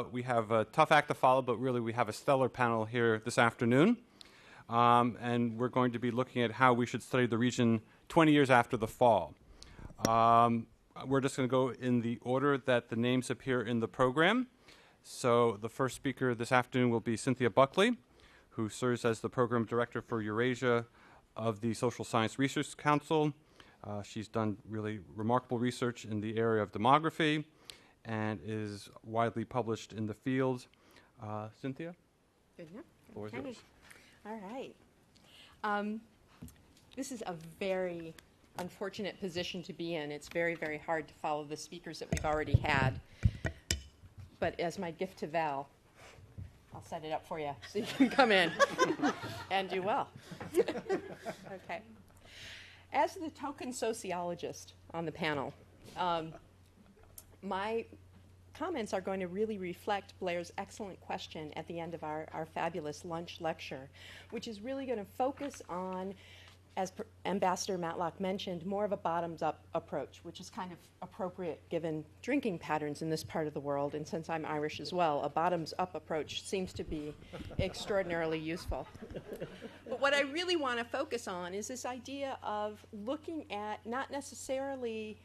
We have a tough act to follow, but really we have a stellar panel here this afternoon. And we're going to be looking at how we should study the region 20 years after the fall. We're just going to go in the order that the names appear in the program. So the first speaker this afternoon will be Cynthia Buckley, who serves as the Program Director for Eurasia of the Social Science Research Council. She's done really remarkable research in the area of demography and is widely published in the field. Cynthia? Good enough. The floor is yours. All right. This is a very unfortunate position to be in. It's very, very hard to follow the speakers that we've already had. But as my gift to Val, I'll set it up for you so you can come in and do well. Okay. As the token sociologist on the panel, my comments are going to really reflect Blair's excellent question at the end of our fabulous lunch lecture, which is really going to focus on, as Ambassador Matlock mentioned, more of a bottoms-up approach, which is kind of appropriate given drinking patterns in this part of the world, and since I'm Irish as well, a bottoms-up approach seems to be extraordinarily useful. But what I really want to focus on is this idea of looking at not necessarily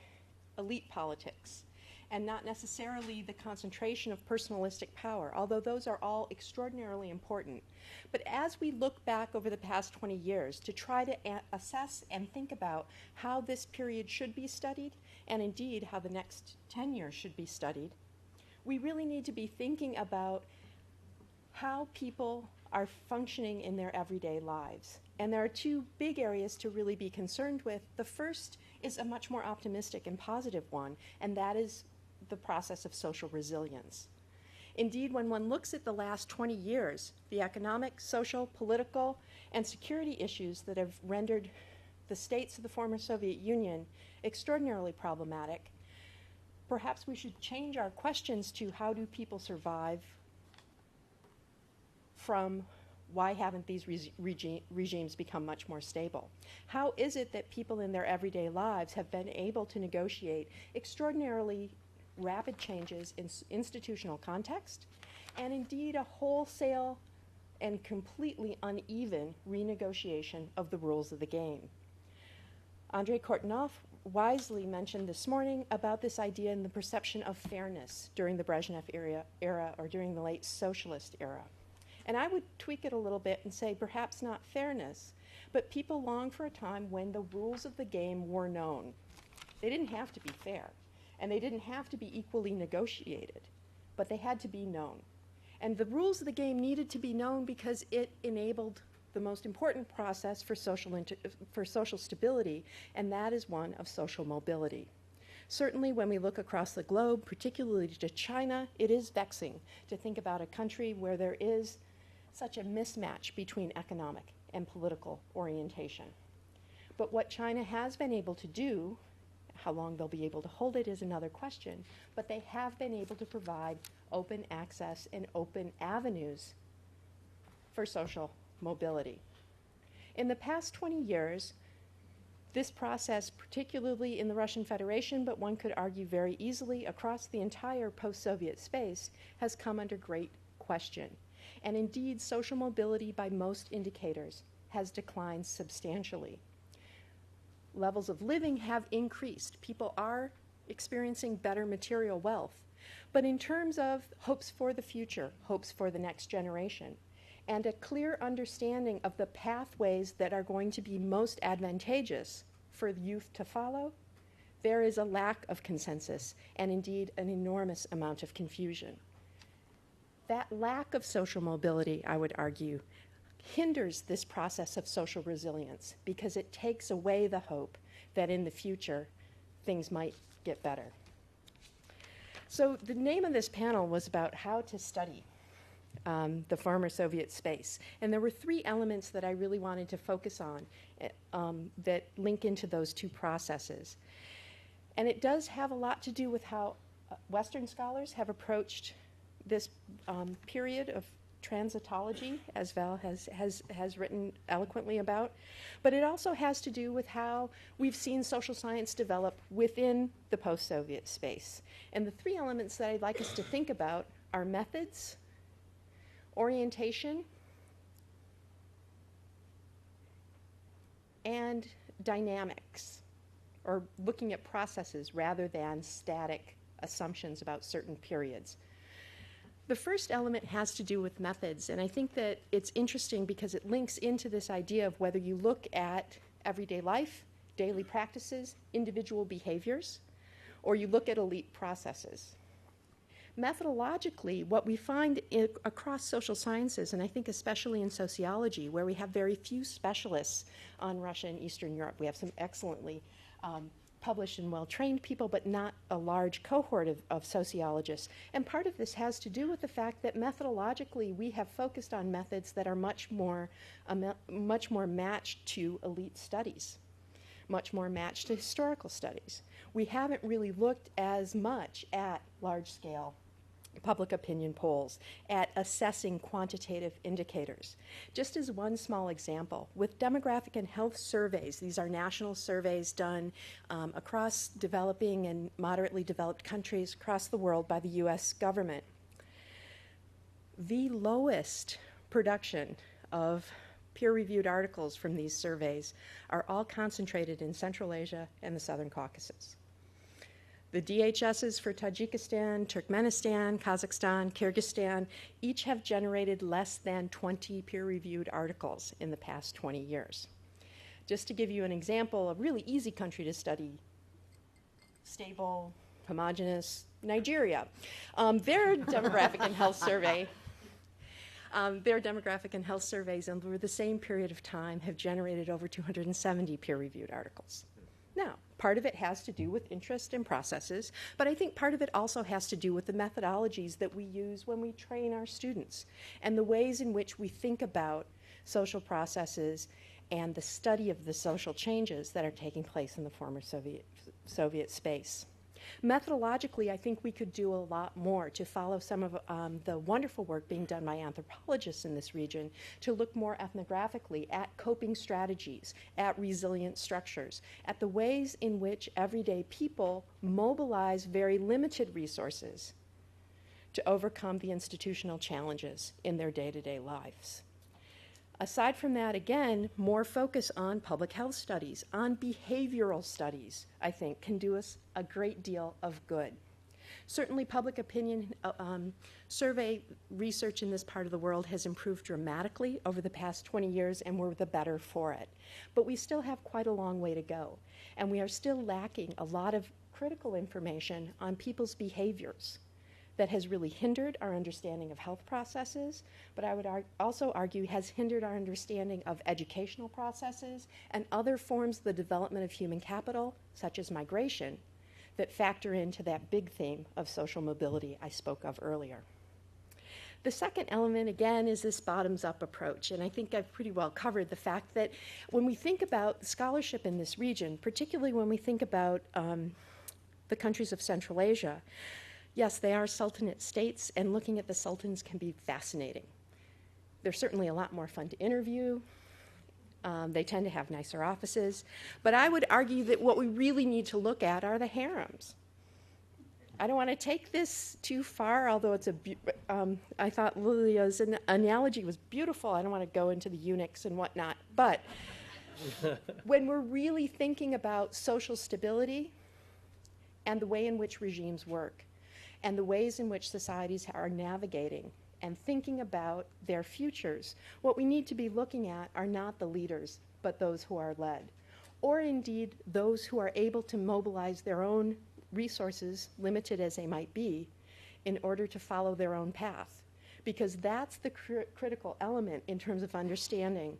elite politics, and not necessarily the concentration of personalistic power, although those are all extraordinarily important. But as we look back over the past 20 years to try to assess and think about how this period should be studied, and indeed how the next 10 years should be studied, we really need to be thinking about how people are functioning in their everyday lives. And there are two big areas to really be concerned with. The first is a much more optimistic and positive one, and that is the process of social resilience. Indeed, when one looks at the last 20 years, the economic, social, political, and security issues that have rendered the states of the former Soviet Union extraordinarily problematic, perhaps we should change our questions to how do people survive from why haven't these regimes become much more stable? How is it that people in their everyday lives have been able to negotiate extraordinarily rapid changes in institutional context, and indeed a wholesale and completely uneven renegotiation of the rules of the game? Andrei Kortunov wisely mentioned this morning about this idea and the perception of fairness during the Brezhnev era or during the late socialist era. And I would tweak it a little bit and say perhaps not fairness, but people long for a time when the rules of the game were known. They didn't have to be fair, and they didn't have to be equally negotiated, but they had to be known. And the rules of the game needed to be known because it enabled the most important process for social stability, and that is one of social mobility. Certainly when we look across the globe, particularly to China, it is vexing to think about a country where there is such a mismatch between economic and political orientation. But what China has been able to do, how long they'll be able to hold it is another question, but they have been able to provide open access and open avenues for social mobility. In the past 20 years, this process, particularly in the Russian Federation, but one could argue very easily across the entire post-Soviet space, has come under great question. And indeed, social mobility by most indicators has declined substantially. Levels of living have increased. People are experiencing better material wealth. But in terms of hopes for the future, hopes for the next generation, and a clear understanding of the pathways that are going to be most advantageous for the youth to follow, there is a lack of consensus and indeed an enormous amount of confusion. That lack of social mobility, I would argue, hinders this process of social resilience because it takes away the hope that in the future things might get better. So the name of this panel was about how to study the former Soviet space. And there were three elements that I really wanted to focus on that link into those two processes. And it does have a lot to do with how Western scholars have approached this period of transitology, as Val has written eloquently about. But it also has to do with how we've seen social science develop within the post-Soviet space. And the three elements that I'd like us to think about our methods, orientation, and dynamics, or looking at processes rather than static assumptions about certain periods. The first element has to do with methods, and I think that it's interesting because it links into this idea of whether you look at everyday life, daily practices, individual behaviors, or you look at elite processes. Methodologically, what we find across social sciences, and I think especially in sociology, where we have very few specialists on Russia and Eastern Europe, we have some excellently published and well-trained people, but not a large cohort of sociologists. And part of this has to do with the fact that methodologically we have focused on methods that are much more matched to elite studies, much more matched to historical studies. We haven't really looked as much at large-scale public opinion polls, at assessing quantitative indicators. Just as one small example, with demographic and health surveys, these are national surveys done across developing and moderately developed countries across the world by the US government. The lowest production of peer-reviewed articles from these surveys are all concentrated in Central Asia and the Southern Caucasus. The DHSs for Tajikistan, Turkmenistan, Kazakhstan, Kyrgyzstan each have generated less than 20 peer-reviewed articles in the past 20 years. Just to give you an example, a really easy country to study, stable, homogeneous, Nigeria. Their demographic and health survey their demographic and health surveys over the same period of time have generated over 270 peer-reviewed articles. Now, part of it has to do with interest in processes, but I think part of it also has to do with the methodologies that we use when we train our students and the ways in which we think about social processes and the study of the social changes that are taking place in the former Soviet space. Methodologically, I think we could do a lot more to follow some of the wonderful work being done by anthropologists in this region to look more ethnographically at coping strategies, at resilient structures, at the ways in which everyday people mobilize very limited resources to overcome the institutional challenges in their day-to-day lives. Aside from that, again, more focus on public health studies, on behavioral studies, I think, can do us a great deal of good. Certainly, public opinion survey research in this part of the world has improved dramatically over the past 20 years, and we're the better for it. But we still have quite a long way to go, and we are still lacking a lot of critical information on people's behaviors that has really hindered our understanding of health processes, but I would also argue has hindered our understanding of educational processes and other forms of the development of human capital, such as migration, that factor into that big theme of social mobility I spoke of earlier. The second element, again, is this bottoms-up approach, and I think I've pretty well covered the fact that when we think about scholarship in this region, particularly when we think about the countries of Central Asia, yes, they are sultanate states, and looking at the sultans can be fascinating. They're certainly a lot more fun to interview. They tend to have nicer offices. But I would argue that what we really need to look at are the harems. I don't want to take this too far, although it's I thought Lilia's analogy was beautiful. I don't want to go into the eunuchs and whatnot. But when we're really thinking about social stability and the way in which regimes work, and the ways in which societies are navigating and thinking about their futures, what we need to be looking at are not the leaders, but those who are led, or indeed those who are able to mobilize their own resources, limited as they might be, in order to follow their own path. Because that's the critical element in terms of understanding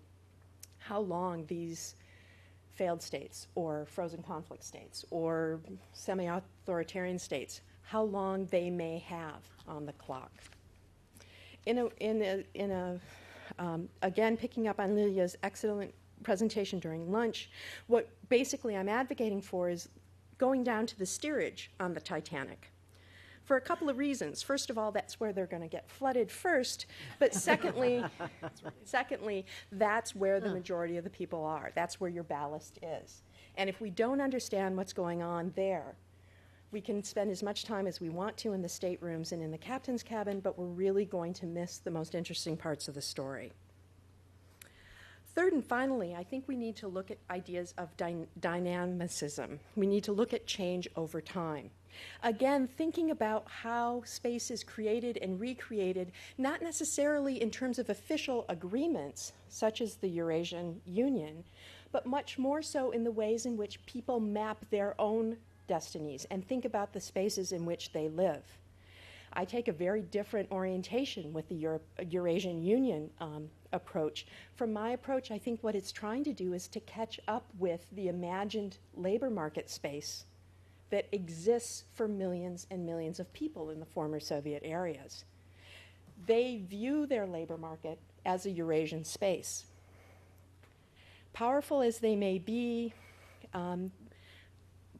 how long these failed states, or frozen conflict states, or semi-authoritarian states, how long they may have on the clock. Again, picking up on Lilia's excellent presentation during lunch, what basically I'm advocating for is going down to the steerage on the Titanic for a couple of reasons. First of all, that's where they're going to get flooded first, but secondly, that's where the majority of the people are. That's where your ballast is. And if we don't understand what's going on there, We can spend as much time as we want to in the staterooms and in the captain's cabin, but we're really going to miss the most interesting parts of the story. Third and finally, I think we need to look at ideas of dynamicism. We need to look at change over time. Again, thinking about how space is created and recreated, not necessarily in terms of official agreements, such as the Eurasian Union, but much more so in the ways in which people map their own destinies and think about the spaces in which they live. I take a very different orientation with the Eurasian Union approach. From my approach, I think what it's trying to do is to catch up with the imagined labor market space that exists for millions and millions of people in the former Soviet areas. They view their labor market as a Eurasian space. Powerful as they may be,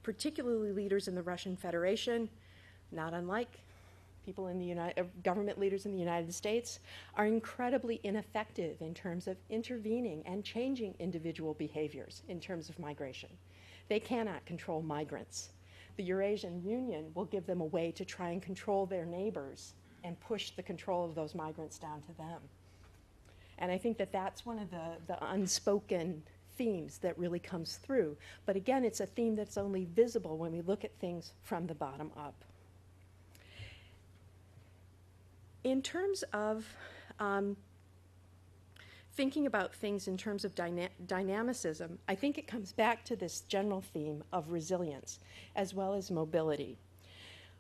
particularly leaders in the Russian Federation, not unlike people in the government leaders in the United States, are incredibly ineffective in terms of intervening and changing individual behaviors in terms of migration. They cannot control migrants. The Eurasian Union will give them a way to try and control their neighbors and push the control of those migrants down to them. And I think that that's one of the unspoken themes that really comes through. But again, it's a theme that's only visible when we look at things from the bottom up. In terms of thinking about things in terms of dynamicism, I think it comes back to this general theme of resilience as well as mobility.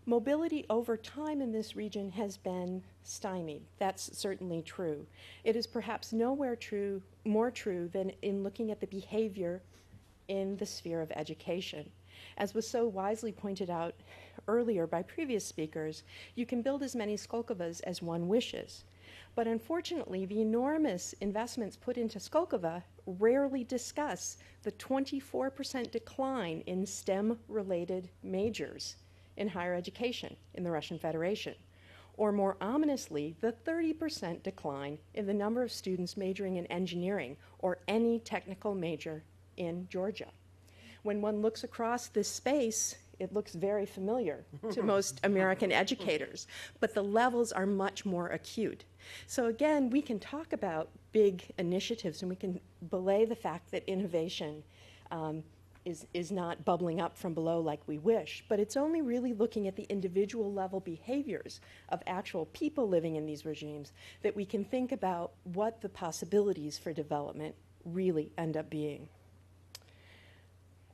Mobility over time in this region has been stymied. That's certainly true. It is perhaps nowhere more true than in looking at the behavior in the sphere of education. As was so wisely pointed out earlier by previous speakers, you can build as many Skolkovas as one wishes. But unfortunately, the enormous investments put into Skolkova rarely discuss the 24% decline in STEM-related majors in higher education in the Russian Federation, or more ominously, the 30% decline in the number of students majoring in engineering or any technical major in Georgia. When one looks across this space, it looks very familiar to most American educators, but the levels are much more acute. So again, we can talk about big initiatives and we can belay the fact that innovation is not bubbling up from below like we wish, but it's only really looking at the individual level behaviors of actual people living in these regimes that we can think about what the possibilities for development really end up being.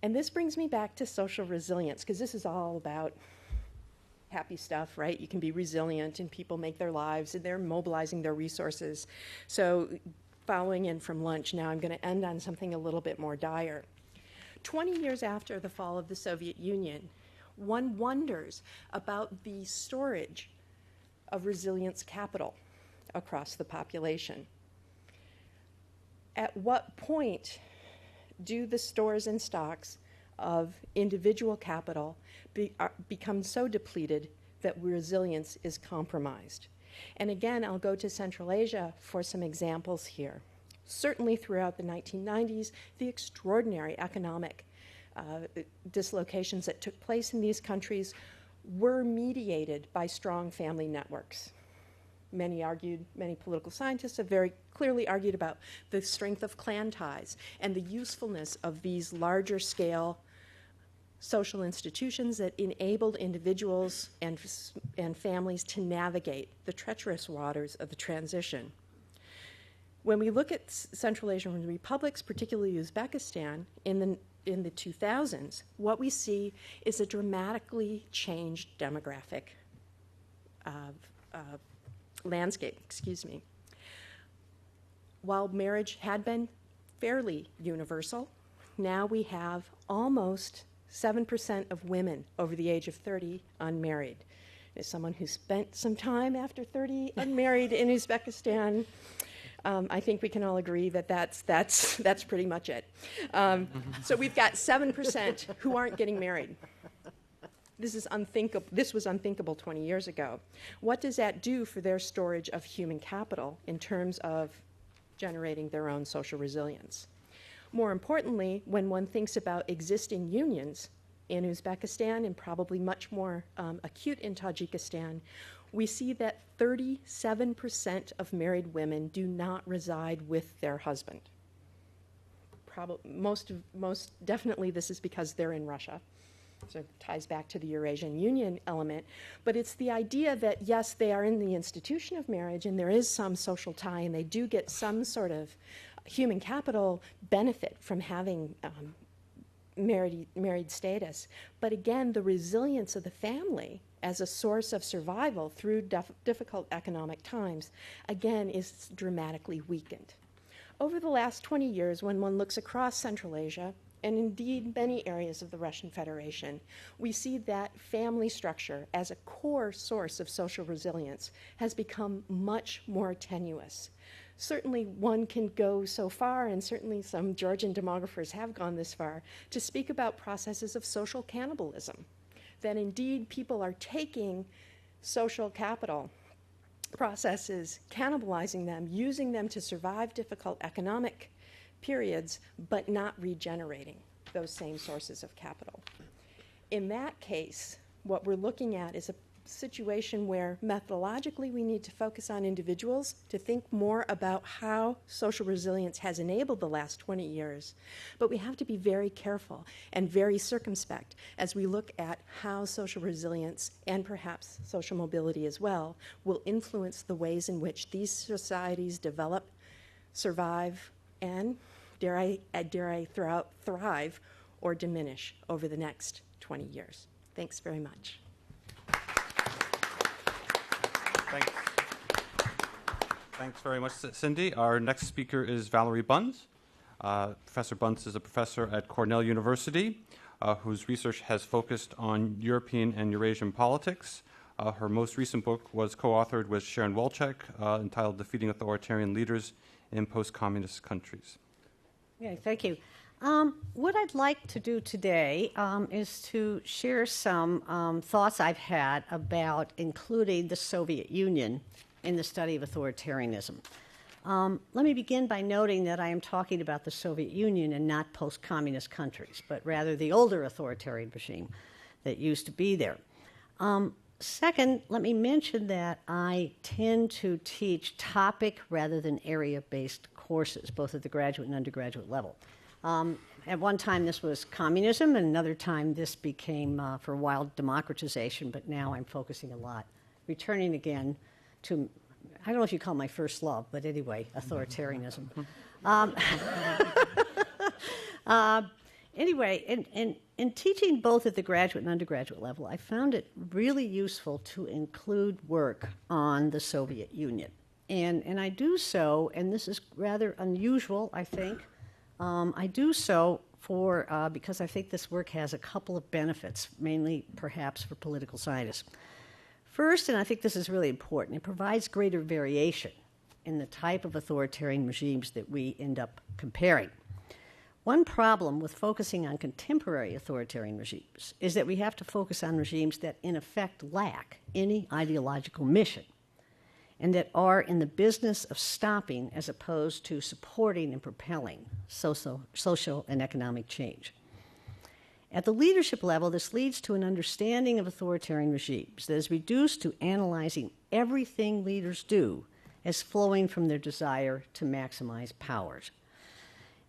And this brings me back to social resilience, because this is all about happy stuff, right? You can be resilient and people make their lives and they're mobilizing their resources. So following in from lunch, now I'm going to end on something a little bit more dire. 20 years after the fall of the Soviet Union, one wonders about the storage of resilience capital across the population. At what point do the stores and stocks of individual capital become so depleted that resilience is compromised? And again, I'll go to Central Asia for some examples here. Certainly throughout the 1990s, the extraordinary economic dislocations that took place in these countries were mediated by strong family networks. Many political scientists have very clearly argued about the strength of clan ties and the usefulness of these larger scale social institutions that enabled individuals and families to navigate the treacherous waters of the transition. When we look at Central Asian republics, particularly Uzbekistan, in the 2000s, what we see is a dramatically changed demographic landscape, While marriage had been fairly universal, now we have almost 7% of women over the age of 30 unmarried. As someone who spent some time after 30 unmarried in Uzbekistan, I think we can all agree that that's pretty much it. So we've got 7% who aren't getting married. This is unthinkable. This was unthinkable 20 years ago. What does that do for their storage of human capital in terms of generating their own social resilience? More importantly, when one thinks about existing unions, in Uzbekistan and probably much more acute in Tajikistan, we see that 37% of married women do not reside with their husband. Most definitely this is because they're in Russia. So it ties back to the Eurasian Union element. But it's the idea that, yes, they are in the institution of marriage and there is some social tie and they do get some sort of human capital benefit from having married status. But again, the resilience of the family as a source of survival through difficult economic times, again, is dramatically weakened. Over the last 20 years, when one looks across Central Asia, and indeed many areas of the Russian Federation, we see that family structure as a core source of social resilience has become much more tenuous. Certainly one can go so far, and certainly some Georgian demographers have gone this far, to speak about processes of social cannibalism, that indeed people are taking social capital processes, cannibalizing them, using them to survive difficult economic periods, but not regenerating those same sources of capital. In that case, what we're looking at is a situation where methodologically we need to focus on individuals to think more about how social resilience has enabled the last 20 years. But we have to be very careful and very circumspect as we look at how social resilience and perhaps social mobility as well will influence the ways in which these societies develop, survive, and dare I thrive or diminish over the next 20 years. Thanks very much. Thanks very much, Cindy. Our next speaker is Valerie Bunz. Professor Bunz is a professor at Cornell University whose research has focused on European and Eurasian politics. Her most recent book was co-authored with Sharon Wolchek entitled Defeating Authoritarian Leaders in Post-Communist Countries. Okay, thank you. What I'd like to do today is to share some thoughts I've had about including the Soviet Union in the study of authoritarianism. Let me begin by noting that I am talking about the Soviet Union and not post-communist countries, but rather the older authoritarian regime that used to be there. Second, let me mention that I tend to teach topic rather than area-based courses, both at the graduate and undergraduate level. At one time this was communism, and another time this became, for a while, democratization, but now I'm focusing a lot, returning again to, I don't know if you call it my first love, but anyway, authoritarianism. Anyway, in teaching both at the graduate and undergraduate level, I found it really useful to include work on the Soviet Union. And I do so, and this is rather unusual, I think, I do so because I think this work has a couple of benefits, mainly perhaps for political scientists. First, and I think this is really important, it provides greater variation in the type of authoritarian regimes that we end up comparing. One problem with focusing on contemporary authoritarian regimes is that we have to focus on regimes that in effect lack any ideological mission and that are in the business of stopping as opposed to supporting and propelling social and economic change. At the leadership level, this leads to an understanding of authoritarian regimes that is reduced to analyzing everything leaders do as flowing from their desire to maximize powers.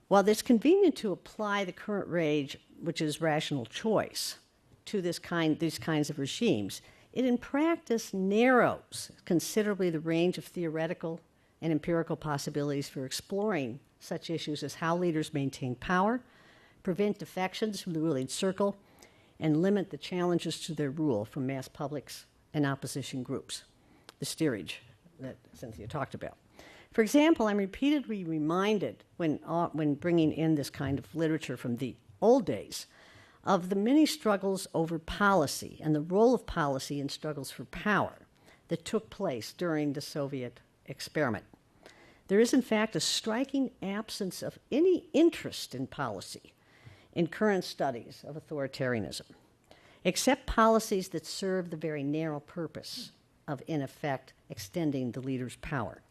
While it's convenient to apply the current rage, which is rational choice, to these kinds of regimes, it in practice narrows considerably the range of theoretical and empirical possibilities for exploring such issues as how leaders maintain power, prevent defections from the ruling circle, and limit the challenges to their rule from mass publics and opposition groups, the steerage that Cynthia talked about. For example, I'm repeatedly reminded when bringing in this kind of literature from the old days of the many struggles over policy and the role of policy in struggles for power that took place during the Soviet experiment. There is, in fact, a striking absence of any interest in policy in current studies of authoritarianism, except policies that serve the very narrow purpose of, in effect, extending the leader's power.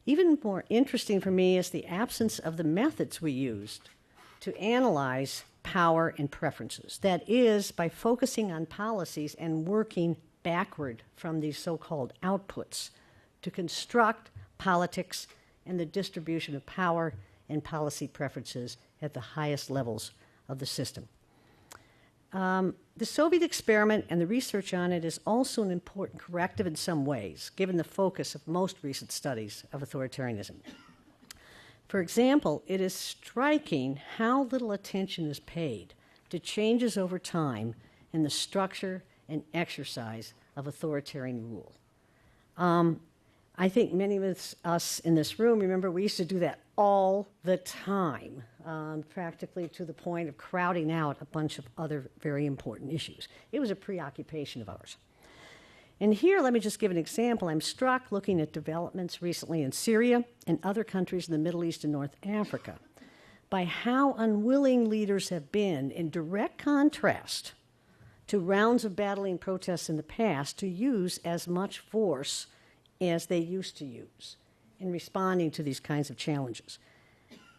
Even more interesting for me is the absence of the methods we used to analyze power, and preferences. That is, by focusing on policies and working backward from these so-called outputs to construct politics and the distribution of power and policy preferences at the highest levels of the system. The Soviet experiment and the research on it is also an important corrective in some ways, given the focus of most recent studies of authoritarianism. For example, it is striking how little attention is paid to changes over time in the structure and exercise of authoritarian rule. I think many of us in this room remember we used to do that all the time, practically to the point of crowding out a bunch of other very important issues. It was a preoccupation of ours. And here, let me just give an example. I'm struck looking at developments recently in Syria and other countries in the Middle East and North Africa by how unwilling leaders have been, in direct contrast to rounds of battling protests in the past, to use as much force as they used to use in responding to these kinds of challenges.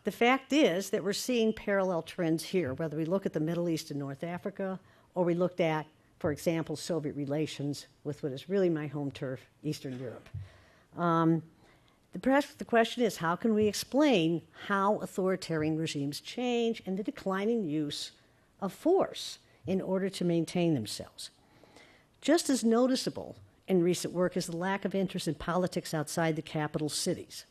The fact is that we're seeing parallel trends here, whether we look at the Middle East and North Africa, or we looked at, for example, Soviet relations with what is really my home turf, Eastern Europe. The question is, how can we explain how authoritarian regimes change and the declining use of force in order to maintain themselves? Just as noticeable in recent work is the lack of interest in politics outside the capital cities.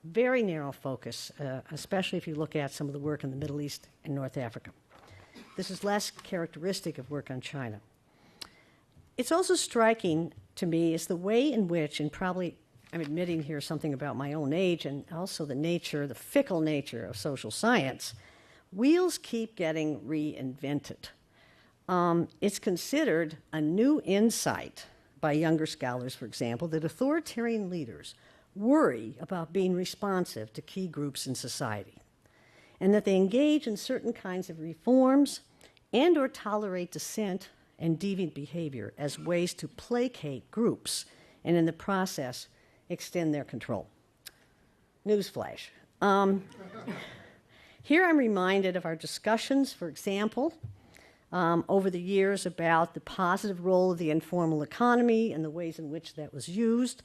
Very narrow focus, especially if you look at some of the work in the Middle East and North Africa. This is less characteristic of work on China. It's also striking to me is the way in which, and probably I'm admitting here something about my own age and also the fickle nature of social science, wheels keep getting reinvented. It's considered a new insight by younger scholars, for example, that authoritarian leaders worry about being responsive to key groups in society, and that they engage in certain kinds of reforms and or tolerate dissent and deviant behavior as ways to placate groups and in the process extend their control. Newsflash. Here I'm reminded of our discussions, for example, over the years about the positive role of the informal economy and the ways in which that was used.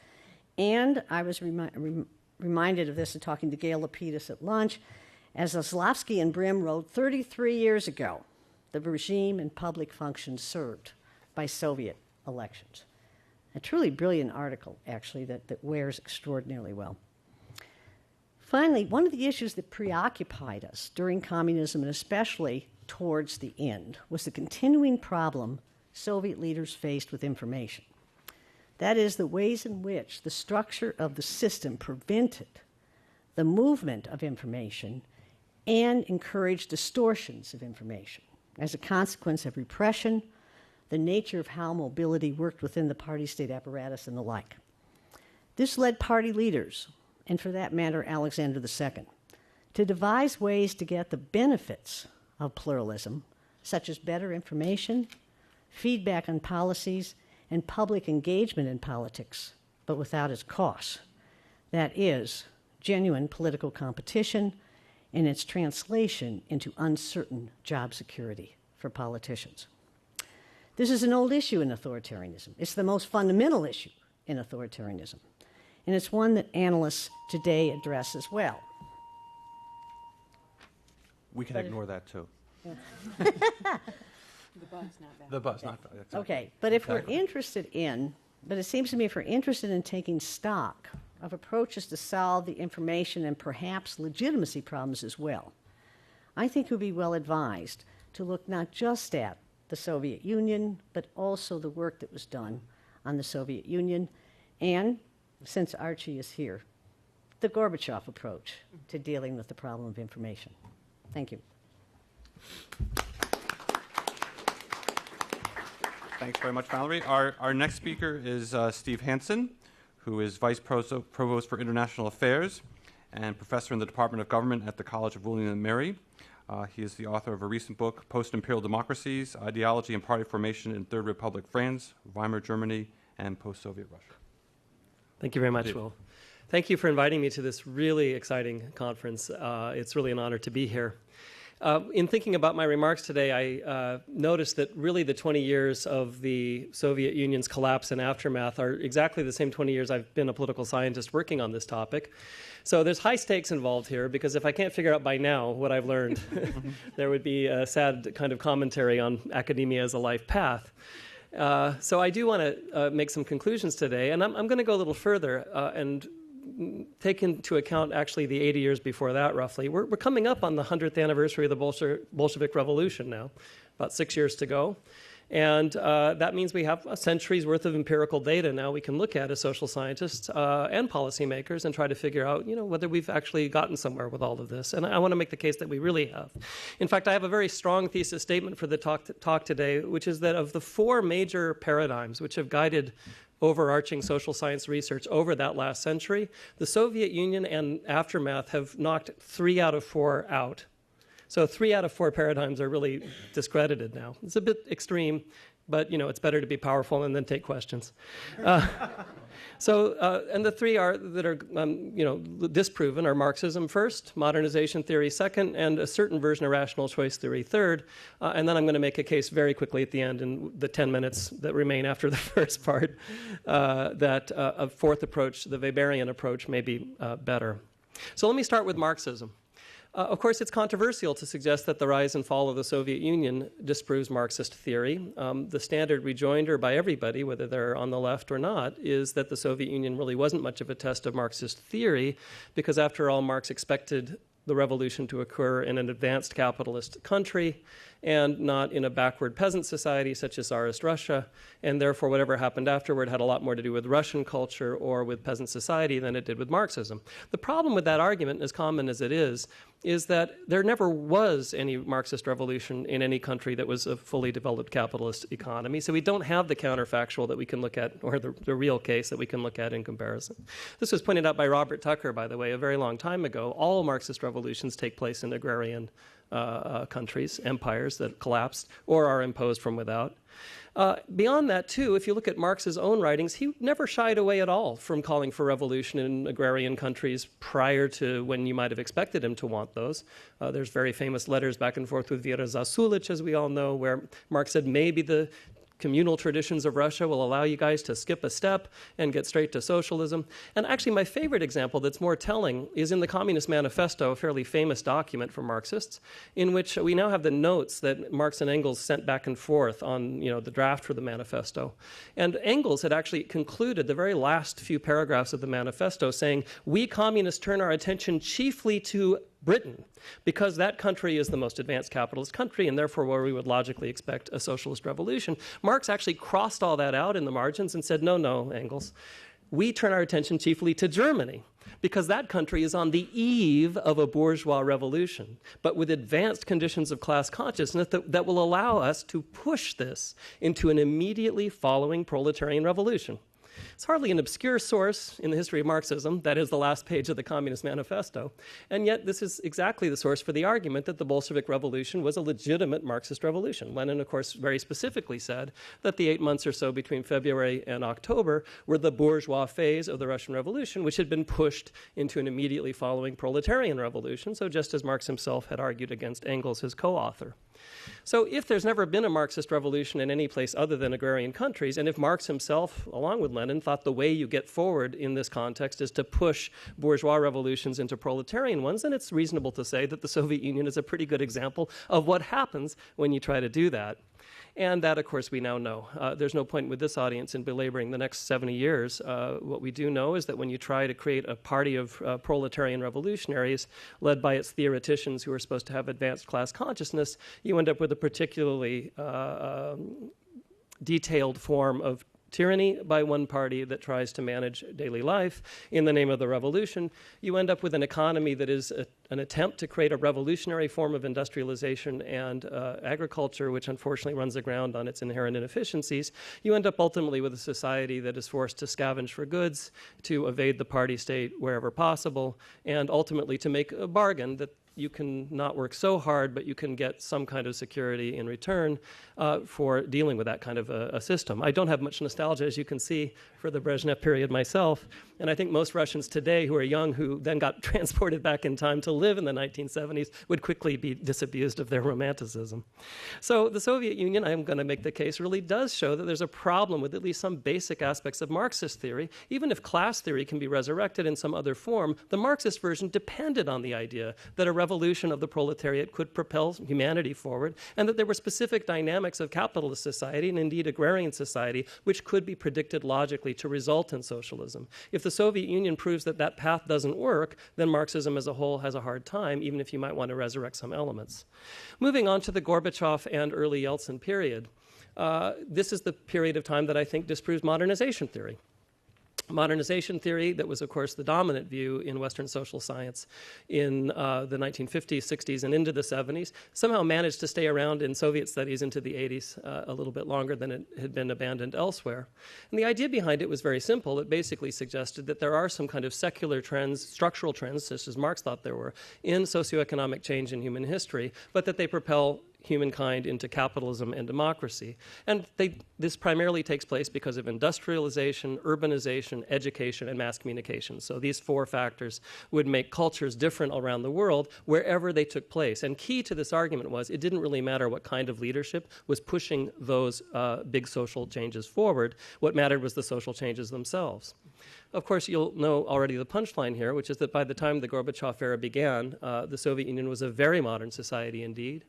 And I was reminded of this in talking to Gail Lapidus at lunch, as Oslovsky and Brim wrote 33 years ago, the regime and public functions served by Soviet elections. A truly brilliant article, actually, that wears extraordinarily well. Finally, one of the issues that preoccupied us during communism, and especially towards the end, was the continuing problem Soviet leaders faced with information. That is, the ways in which the structure of the system prevented the movement of information and encouraged distortions of information as a consequence of repression, the nature of how mobility worked within the party-state apparatus, and the like. This led party leaders, and for that matter, Alexander II, to devise ways to get the benefits of pluralism, such as better information, feedback on policies, and public engagement in politics, but without its costs. That is, genuine political competition and its translation into uncertain job security for politicians. This is an old issue in authoritarianism. It's the most fundamental issue in authoritarianism, and it's one that analysts today address as well. We can ignore that too. The buzz, not bad. The buzz, not bad. Exactly. Okay, but if we're interested in, but it seems to me if we're interested in taking stock of approaches to solve the information and perhaps legitimacy problems as well, I think it would be well advised to look not just at the Soviet Union, but also the work that was done on the Soviet Union, and, since Archie is here, the Gorbachev approach to dealing with the problem of information. Thank you. Thanks very much, Valerie. Our next speaker is Steve Hansen, who is Vice Provost for International Affairs and Professor in the Department of Government at the College of William & Mary. He is the author of a recent book, Post-Imperial Democracies, Ideology and Party Formation in Third Republic France, Weimar Germany, and Post-Soviet Russia. Thank you very much, Will. Thank you for inviting me to this really exciting conference. It's really an honor to be here. In thinking about my remarks today, I noticed that really the 20 years of the Soviet Union's collapse and aftermath are exactly the same 20 years I've been a political scientist working on this topic. So there's high stakes involved here, because if I can't figure out by now what I've learned, there would be a sad kind of commentary on academia as a life path. So I do want to make some conclusions today, and I'm going to go a little further and take into account actually the 80 years before that, roughly. We're coming up on the 100th anniversary of the Bolshevik Revolution now, about 6 years to go. And that means we have a century's worth of empirical data now we can look at as social scientists and policymakers and try to figure out, whether we've actually gotten somewhere with all of this. And I want to make the case that we really have. In fact, I have a very strong thesis statement for the talk today, which is that of the four major paradigms which have guided overarching social science research over that last century, the Soviet Union and aftermath have knocked 3 out of 4 out. So 3 out of 4 paradigms are really discredited now. It's a bit extreme, but it's better to be powerful and then take questions. And the 3 that are disproven are Marxism first, modernization theory second, and a certain version of rational choice theory third. And then I'm going to make a case very quickly at the end in the 10 minutes that remain after the first part that a fourth approach, the Weberian approach, may be better. So let me start with Marxism. Of course, it's controversial to suggest that the rise and fall of the Soviet Union disproves Marxist theory. The standard rejoinder by everybody, whether they're on the left or not, is that the Soviet Union really wasn't much of a test of Marxist theory, because after all, Marx expected the revolution to occur in an advanced capitalist country and not in a backward peasant society such as Tsarist Russia, and therefore whatever happened afterward had a lot more to do with Russian culture or with peasant society than it did with Marxism. The problem with that argument, as common as it is that there never was any Marxist revolution in any country that was a fully developed capitalist economy, so we don't have the counterfactual that we can look at, or the real case that we can look at in comparison. This was pointed out by Robert Tucker, by the way, a very long time ago. All Marxist revolutions take place in agrarian countries, empires that collapsed or are imposed from without. Beyond that, too, if you look at Marx's own writings, he never shied away at all from calling for revolution in agrarian countries prior to when you might have expected him to want those. There's very famous letters back and forth with Vera Zasulich, as we all know, where Marx said maybe the communal traditions of Russia will allow you guys to skip a step and get straight to socialism. And actually, my favorite example that's more telling is in the Communist Manifesto, a fairly famous document for Marxists, in which we now have the notes that Marx and Engels sent back and forth on the draft for the manifesto. And Engels had actually concluded the very last few paragraphs of the manifesto saying, "We communists turn our attention chiefly to Britain, because that country is the most advanced capitalist country and therefore where we would logically expect a socialist revolution." Marx actually crossed all that out in the margins and said, no, Engels, we turn our attention chiefly to Germany, because that country is on the eve of a bourgeois revolution, but with advanced conditions of class consciousness that will allow us to push this into an immediately following proletarian revolution. It's hardly an obscure source in the history of Marxism, that is the last page of the Communist Manifesto, and yet this is exactly the source for the argument that the Bolshevik Revolution was a legitimate Marxist revolution. Lenin, of course, very specifically said that the 8 months or so between February and October were the bourgeois phase of the Russian Revolution, which had been pushed into an immediately following proletarian revolution, so just as Marx himself had argued against Engels, his co-author. So if there's never been a Marxist revolution in any place other than agrarian countries, and if Marx himself, along with Lenin, thought the way you get forward in this context is to push bourgeois revolutions into proletarian ones, then it's reasonable to say that the Soviet Union is a pretty good example of what happens when you try to do that. And that, of course, we now know. There's no point with this audience in belaboring the next 70 years. What we do know is that when you try to create a party of proletarian revolutionaries led by its theoreticians who are supposed to have advanced class consciousness, you end up with a particularly detailed form of tyranny by one party that tries to manage daily life in the name of the revolution. You end up with an economy that is an attempt to create a revolutionary form of industrialization and agriculture, which unfortunately runs aground on its inherent inefficiencies. You end up ultimately with a society that is forced to scavenge for goods, to evade the party state wherever possible, and ultimately to make a bargain that you can not work so hard, but you can get some kind of security in return for dealing with that kind of a system. I don't have much nostalgia, as you can see, for the Brezhnev period myself, and I think most Russians today who are young, who then got transported back in time to live in the 1970s, would quickly be disabused of their romanticism. So the Soviet Union, I'm going to make the case, really does show that there's a problem with at least some basic aspects of Marxist theory. Even if class theory can be resurrected in some other form, the Marxist version depended on the idea that a revolution of the proletariat could propel humanity forward, and that there were specific dynamics of capitalist society, and indeed agrarian society, which could be predicted logically to result in socialism. If the Soviet Union proves that that path doesn't work, then Marxism as a whole has a hard time, even if you might want to resurrect some elements. Moving on to the Gorbachev and early Yeltsin period. This is the period of time that I think disproves modernization theory. Modernization theory, that was, of course, the dominant view in Western social science in the 1950s, 60s, and into the 70s, somehow managed to stay around in Soviet studies into the 80s a little bit longer than it had been abandoned elsewhere. And the idea behind it was very simple. It basically suggested that there are some kind of secular trends, structural trends, such as Marx thought there were, in socioeconomic change in human history, but that they propel humankind into capitalism and democracy. And this primarily takes place because of industrialization, urbanization, education, and mass communication. So these four factors would make cultures different around the world wherever they took place. And key to this argument was it didn't really matter what kind of leadership was pushing those big social changes forward. What mattered was the social changes themselves. Of course, you'll know already the punchline here, which is that by the time the Gorbachev era began, the Soviet Union was a very modern society indeed.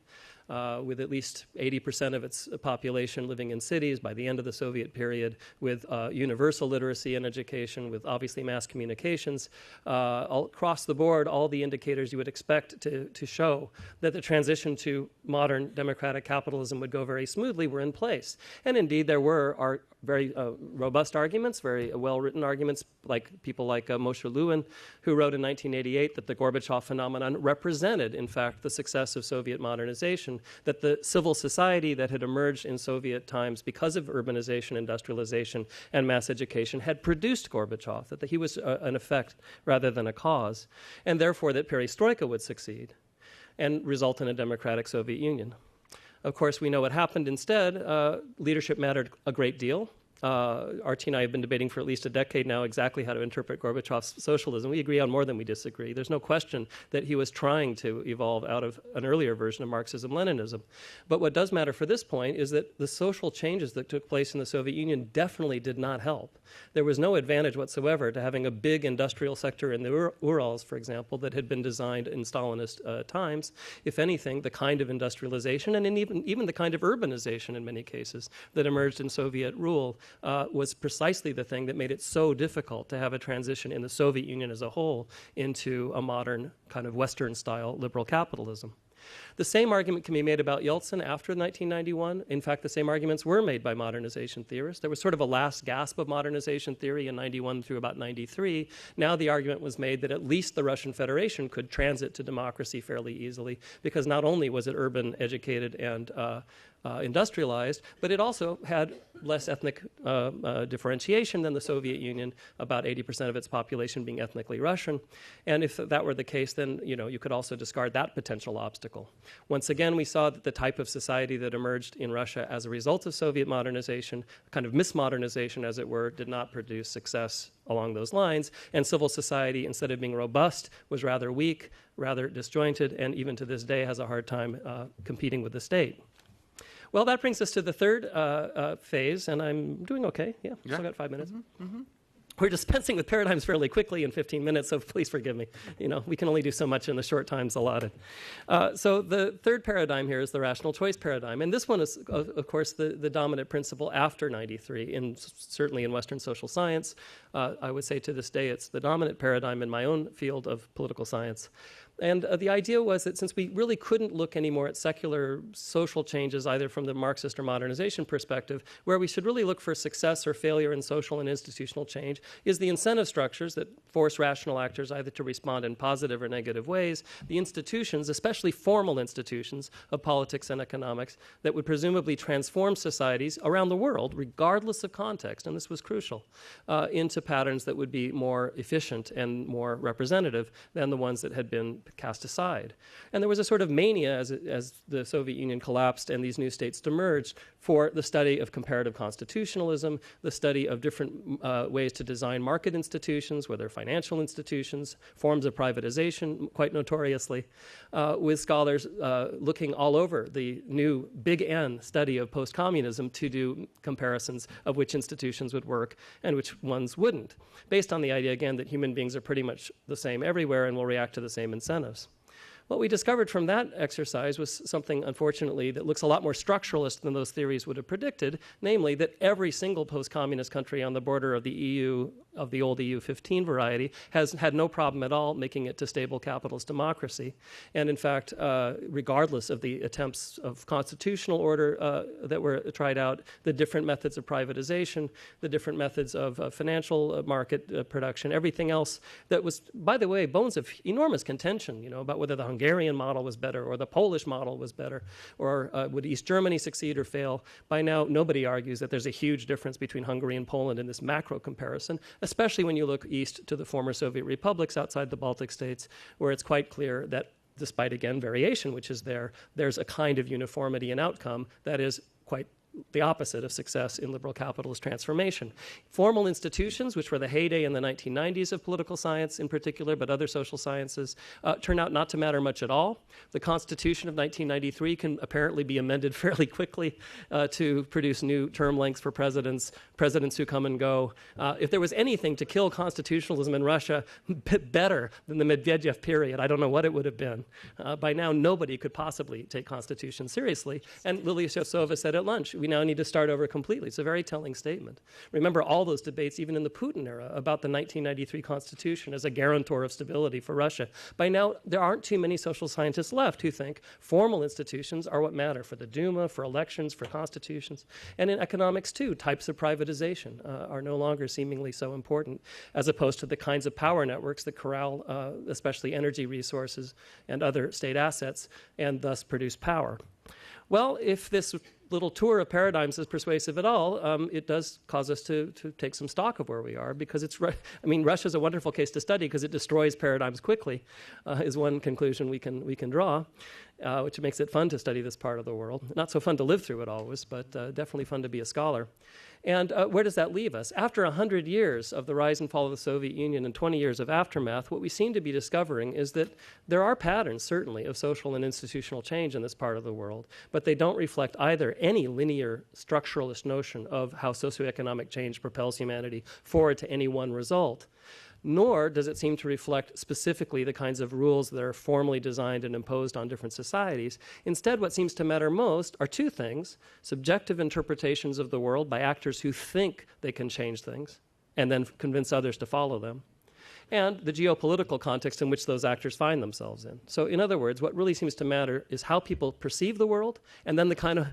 With at least 80% of its population living in cities by the end of the Soviet period, with universal literacy and education, with obviously mass communications. All across the board, all the indicators you would expect to show that the transition to modern democratic capitalism would go very smoothly were in place. And indeed, there were very robust arguments, very well-written arguments, like people like Moshe Lewin, who wrote in 1988 that the Gorbachev phenomenon represented, in fact, the success of Soviet modernization, that the civil society that had emerged in Soviet times because of urbanization, industrialization, and mass education had produced Gorbachev, that he was an effect rather than a cause, and therefore that perestroika would succeed and result in a democratic Soviet Union. Of course, we know what happened instead. Leadership mattered a great deal. Archie and I have been debating for at least a decade now exactly how to interpret Gorbachev's socialism. We agree on more than we disagree. There's no question that he was trying to evolve out of an earlier version of Marxism-Leninism. But what does matter for this point is that the social changes that took place in the Soviet Union definitely did not help. There was no advantage whatsoever to having a big industrial sector in the Urals, for example, that had been designed in Stalinist times. If anything, the kind of industrialization and even the kind of urbanization in many cases that emerged in Soviet rule was precisely the thing that made it so difficult to have a transition in the Soviet Union as a whole into a modern kind of Western-style liberal capitalism. The same argument can be made about Yeltsin after 1991. In fact, the same arguments were made by modernization theorists. There was sort of a last gasp of modernization theory in 91 through about 93. Now the argument was made that at least the Russian Federation could transit to democracy fairly easily, because not only was it urban, educated, and industrialized, but it also had less ethnic differentiation than the Soviet Union, about 80% of its population being ethnically Russian. And if that were the case, then you could also discard that potential obstacle. Once again, we saw that the type of society that emerged in Russia as a result of Soviet modernization, a kind of mismodernization as it were, did not produce success along those lines. And civil society, instead of being robust, was rather weak, rather disjointed, and even to this day has a hard time competing with the state. Well, that brings us to the third phase, and I'm doing okay. Yeah, still got 5 minutes. We're dispensing with paradigms fairly quickly in 15 minutes, so please forgive me. We can only do so much in the short times allotted. So the third paradigm here is the rational choice paradigm, and this one is, of course, the dominant principle after 93, certainly in Western social science. I would say to this day it's the dominant paradigm in my own field of political science. And the idea was that since we really couldn't look anymore at secular social changes, either from the Marxist or modernization perspective, where we should really look for success or failure in social and institutional change is the incentive structures that force rational actors either to respond in positive or negative ways, the institutions, especially formal institutions of politics and economics, that would presumably transform societies around the world, regardless of context, and this was crucial, into patterns that would be more efficient and more representative than the ones that had been cast aside. And there was a sort of mania as the Soviet Union collapsed and these new states emerged for the study of comparative constitutionalism, the study of different ways to design market institutions, whether financial institutions, forms of privatization, quite notoriously, with scholars looking all over the new Big N study of post-communism to do comparisons of which institutions would work and which ones wouldn't, based on the idea, again, that human beings are pretty much the same everywhere and will react to the same incentives. What we discovered from that exercise was something, unfortunately, that looks a lot more structuralist than those theories would have predicted, namely that every single post-communist country on the border of the EU, of the old EU 15 variety, has had no problem at all making it to stable capitalist democracy. And in fact, regardless of the attempts of constitutional order that were tried out, the different methods of privatization, the different methods of financial market production, everything else that was, by the way, bones of enormous contention, about whether the Hungarian model was better or the Polish model was better, or would East Germany succeed or fail. By now, nobody argues that there's a huge difference between Hungary and Poland in this macro comparison, especially when you look east to the former Soviet republics outside the Baltic states, where it's quite clear that despite, again, variation, which is there's a kind of uniformity in outcome that is quite the opposite of success in liberal capitalist transformation. Formal institutions, which were the heyday in the 1990s of political science in particular, but other social sciences, turn out not to matter much at all. The Constitution of 1993 can apparently be amended fairly quickly to produce new term lengths for presidents who come and go. If there was anything to kill constitutionalism in Russia better than the Medvedev period, I don't know what it would have been. By now, nobody could possibly take constitution seriously. And Lilia Shevtsova said at lunch, we now need to start over completely. It's a very telling statement. Remember all those debates, even in the Putin era, about the 1993 Constitution as a guarantor of stability for Russia. By now, there aren't too many social scientists left who think formal institutions are what matter for the Duma, for elections, for constitutions. And in economics, too, types of privatization are no longer seemingly so important, as opposed to the kinds of power networks that corral especially energy resources and other state assets and thus produce power. Well, if this little tour of paradigms is persuasive at all, it does cause us to take some stock of where we are, because Russia's a wonderful case to study because it destroys paradigms quickly, is one conclusion we can draw, which makes it fun to study this part of the world. Not so fun to live through it always, but definitely fun to be a scholar. And where does that leave us? After 100 years of the rise and fall of the Soviet Union and 20 years of aftermath, what we seem to be discovering is that there are patterns, certainly, of social and institutional change in this part of the world, but they don't reflect either any linear structuralist notion of how socioeconomic change propels humanity forward to any one result, nor does it seem to reflect specifically the kinds of rules that are formally designed and imposed on different societies. Instead, what seems to matter most are two things: subjective interpretations of the world by actors who think they can change things and then convince others to follow them, and the geopolitical context in which those actors find themselves in. So in other words, what really seems to matter is how people perceive the world and then the kind of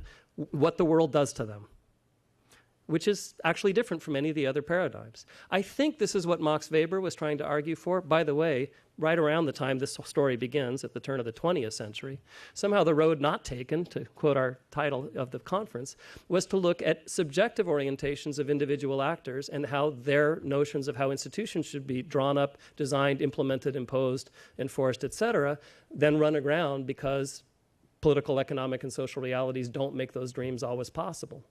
what the world does to them, which is actually different from any of the other paradigms. I think this is what Max Weber was trying to argue for. By the way, right around the time this story begins, at the turn of the 20th century, somehow the road not taken, to quote our title of the conference, was to look at subjective orientations of individual actors and how their notions of how institutions should be drawn up, designed, implemented, imposed, enforced, etc., then run aground because political, economic, and social realities don't make those dreams always possible.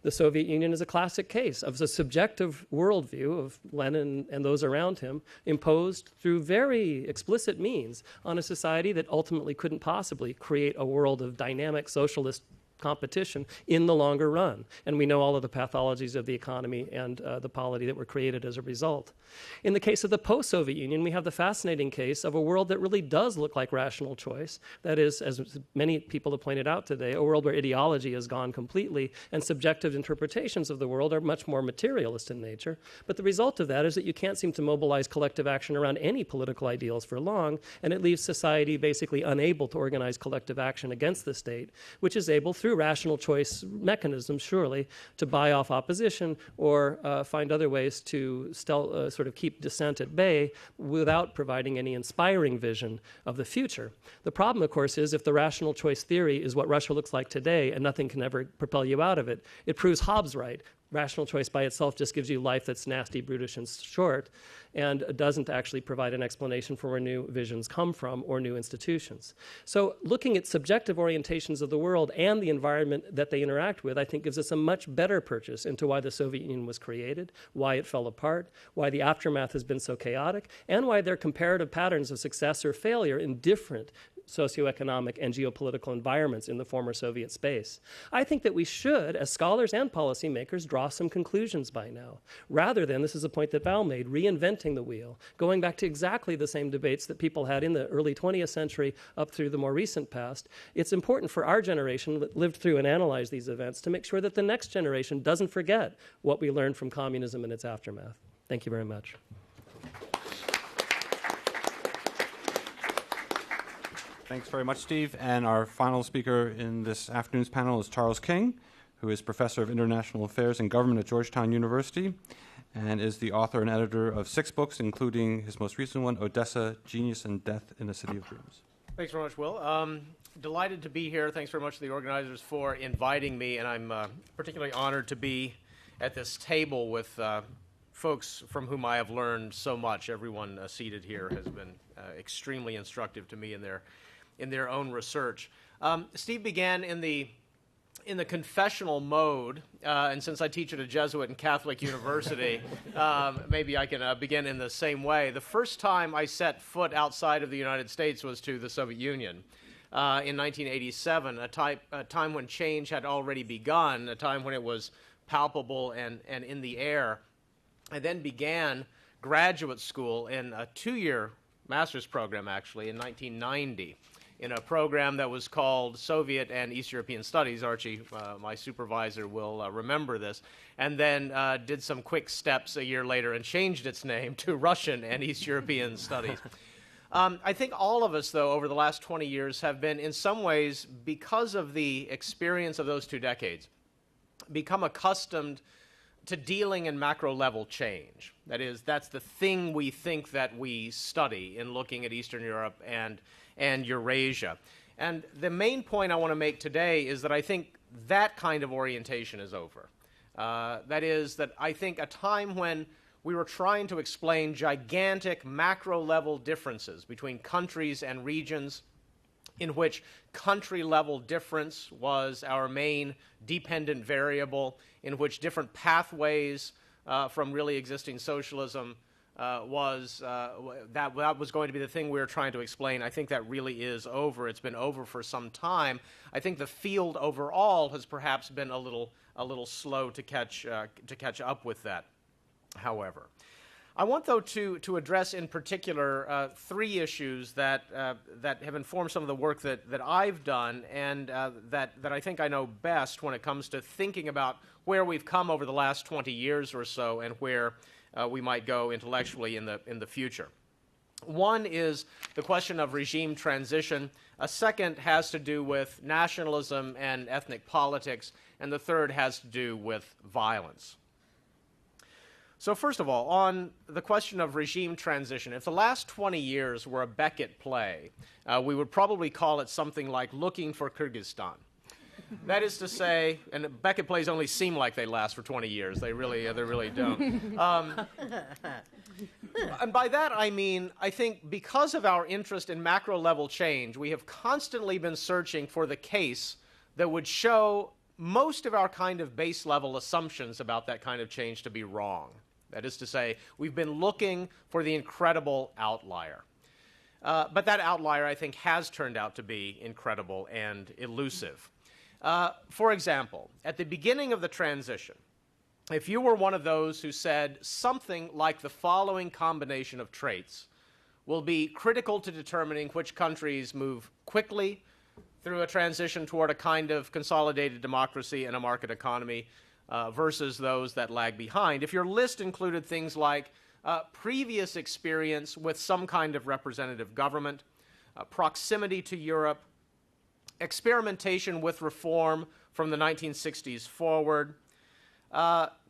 The Soviet Union is a classic case of the subjective worldview of Lenin and those around him imposed through very explicit means on a society that ultimately couldn't possibly create a world of dynamic socialist competition in the longer run. And we know all of the pathologies of the economy and the polity that were created as a result. In the case of the post-Soviet Union, we have the fascinating case of a world that really does look like rational choice. That is, as many people have pointed out today, a world where ideology has gone completely and subjective interpretations of the world are much more materialist in nature. But the result of that is that you can't seem to mobilize collective action around any political ideals for long, and it leaves society basically unable to organize collective action against the state, which is able, through rational choice mechanisms, surely, to buy off opposition or find other ways to still sort of keep dissent at bay without providing any inspiring vision of the future. The problem, of course, is if the rational choice theory is what Russia looks like today and nothing can ever propel you out of it, it proves Hobbes right. rational choice by itself just gives you life that's nasty, brutish, and short, and doesn't actually provide an explanation for where new visions come from or new institutions. So looking at subjective orientations of the world and the environment that they interact with, I think gives us a much better purchase into why the Soviet Union was created, why it fell apart, why the aftermath has been so chaotic, and why there are comparative patterns of success or failure in different socioeconomic and geopolitical environments in the former Soviet space. I think that we should, as scholars and policymakers, draw some conclusions by now, rather than, this is a point that Val made, reinventing the wheel, going back to exactly the same debates that people had in the early 20th century up through the more recent past. It's important for our generation that lived through and analyzed these events to make sure that the next generation doesn't forget what we learned from communism and its aftermath. Thank you very much. Thanks very much, Steve. And our final speaker in this afternoon's panel is Charles King, who is Professor of International Affairs and Government at Georgetown University and is the author and editor of 6 books, including his most recent one, Odessa, Genius and Death in a City of Dreams. Thanks very much, Will. Delighted to be here. Thanks very much to the organizers for inviting me, and I'm particularly honored to be at this table with folks from whom I have learned so much. Everyone seated here has been extremely instructive to me in their own research. Steve began in the confessional mode, and since I teach at a Jesuit and Catholic university, maybe I can begin in the same way. The first time I set foot outside of the United States was to the Soviet Union in 1987, a time when change had already begun, a time when it was palpable and in the air. I then began graduate school in a 2-year master's program, actually, in 1990, in a program that was called Soviet and East European Studies. Archie, my supervisor, will remember this. And then did some quick steps a year later and changed its name to Russian and East European Studies. I think all of us, though, over the last 20 years have been, in some ways, because of the experience of those 2 decades, become accustomed to dealing in macro-level change. That is, that's the thing we think that we study in looking at Eastern Europe and Eurasia. And the main point I want to make today is that I think that kind of orientation is over. That is, that I think a time when we were trying to explain gigantic macro-level differences between countries and regions, in which country-level difference was our main dependent variable, in which different pathways from really existing socialism that was going to be the thing we were trying to explain. I think that really is over. It's been over for some time. I think the field overall has perhaps been a little slow to catch up with that, however. I want, though, to address in particular 3 issues that have informed some of the work that I've done and that I think I know best when it comes to thinking about where we've come over the last 20 years or so and where we might go intellectually in the future. One is the question of regime transition. A second has to do with nationalism and ethnic politics, and the third has to do with violence. So first of all, on the question of regime transition, if the last 20 years were a Beckett play, we would probably call it something like Looking for Kyrgyzstan. That is to say, and Beckett plays only seem like they last for 20 years. They really don't. And by that I mean, I think because of our interest in macro-level change, we have constantly been searching for the case that would show most of our kind of base-level assumptions about that kind of change to be wrong. That is to say, we've been looking for the incredible outlier. But that outlier, I think, has turned out to be incredible and elusive. For example, at the beginning of the transition, if you were one of those who said something like the following combination of traits will be critical to determining which countries move quickly through a transition toward a kind of consolidated democracy and a market economy versus those that lag behind. If your list included things like previous experience with some kind of representative government, proximity to Europe, experimentation with reform from the 1960s forward,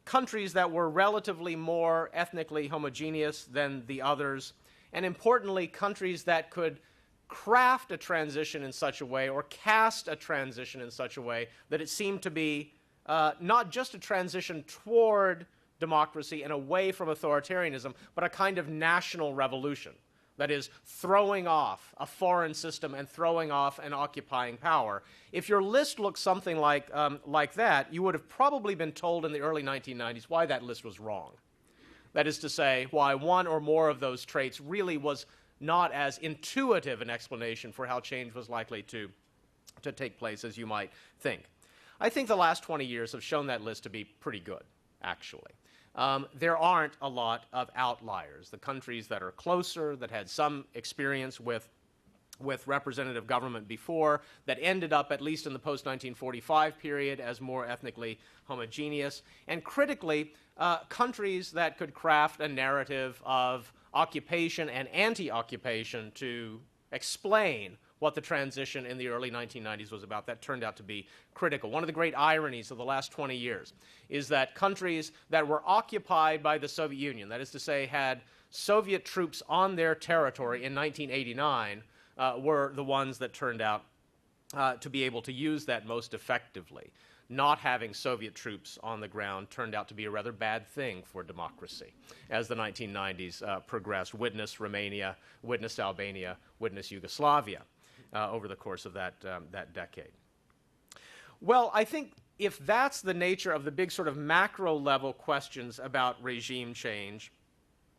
countries that were relatively more ethnically homogeneous than the others, and importantly, countries that could craft a transition in such a way or cast a transition in such a way that it seemed to be not just a transition toward democracy and away from authoritarianism, but a kind of national revolution. That is, throwing off a foreign system and throwing off an occupying power. If your list looks something like that, you would have probably been told in the early 1990s why that list was wrong. That is to say, why one or more of those traits really was not as intuitive an explanation for how change was likely to take place as you might think. I think the last 20 years have shown that list to be pretty good, actually. There aren't a lot of outliers. The countries that are closer, that had some experience with representative government before, that ended up, at least in the post-1945 period, as more ethnically homogeneous, and critically, countries that could craft a narrative of occupation and anti-occupation to explain what the transition in the early 1990s was about. That turned out to be critical. One of the great ironies of the last 20 years is that countries that were occupied by the Soviet Union, that is to say, had Soviet troops on their territory in 1989, were the ones that turned out to be able to use that most effectively. Not having Soviet troops on the ground turned out to be a rather bad thing for democracy as the 1990s progressed. Witness Romania, witness Albania, witness Yugoslavia over the course of that decade. Well, I think if that's the nature of the big sort of macro-level questions about regime change,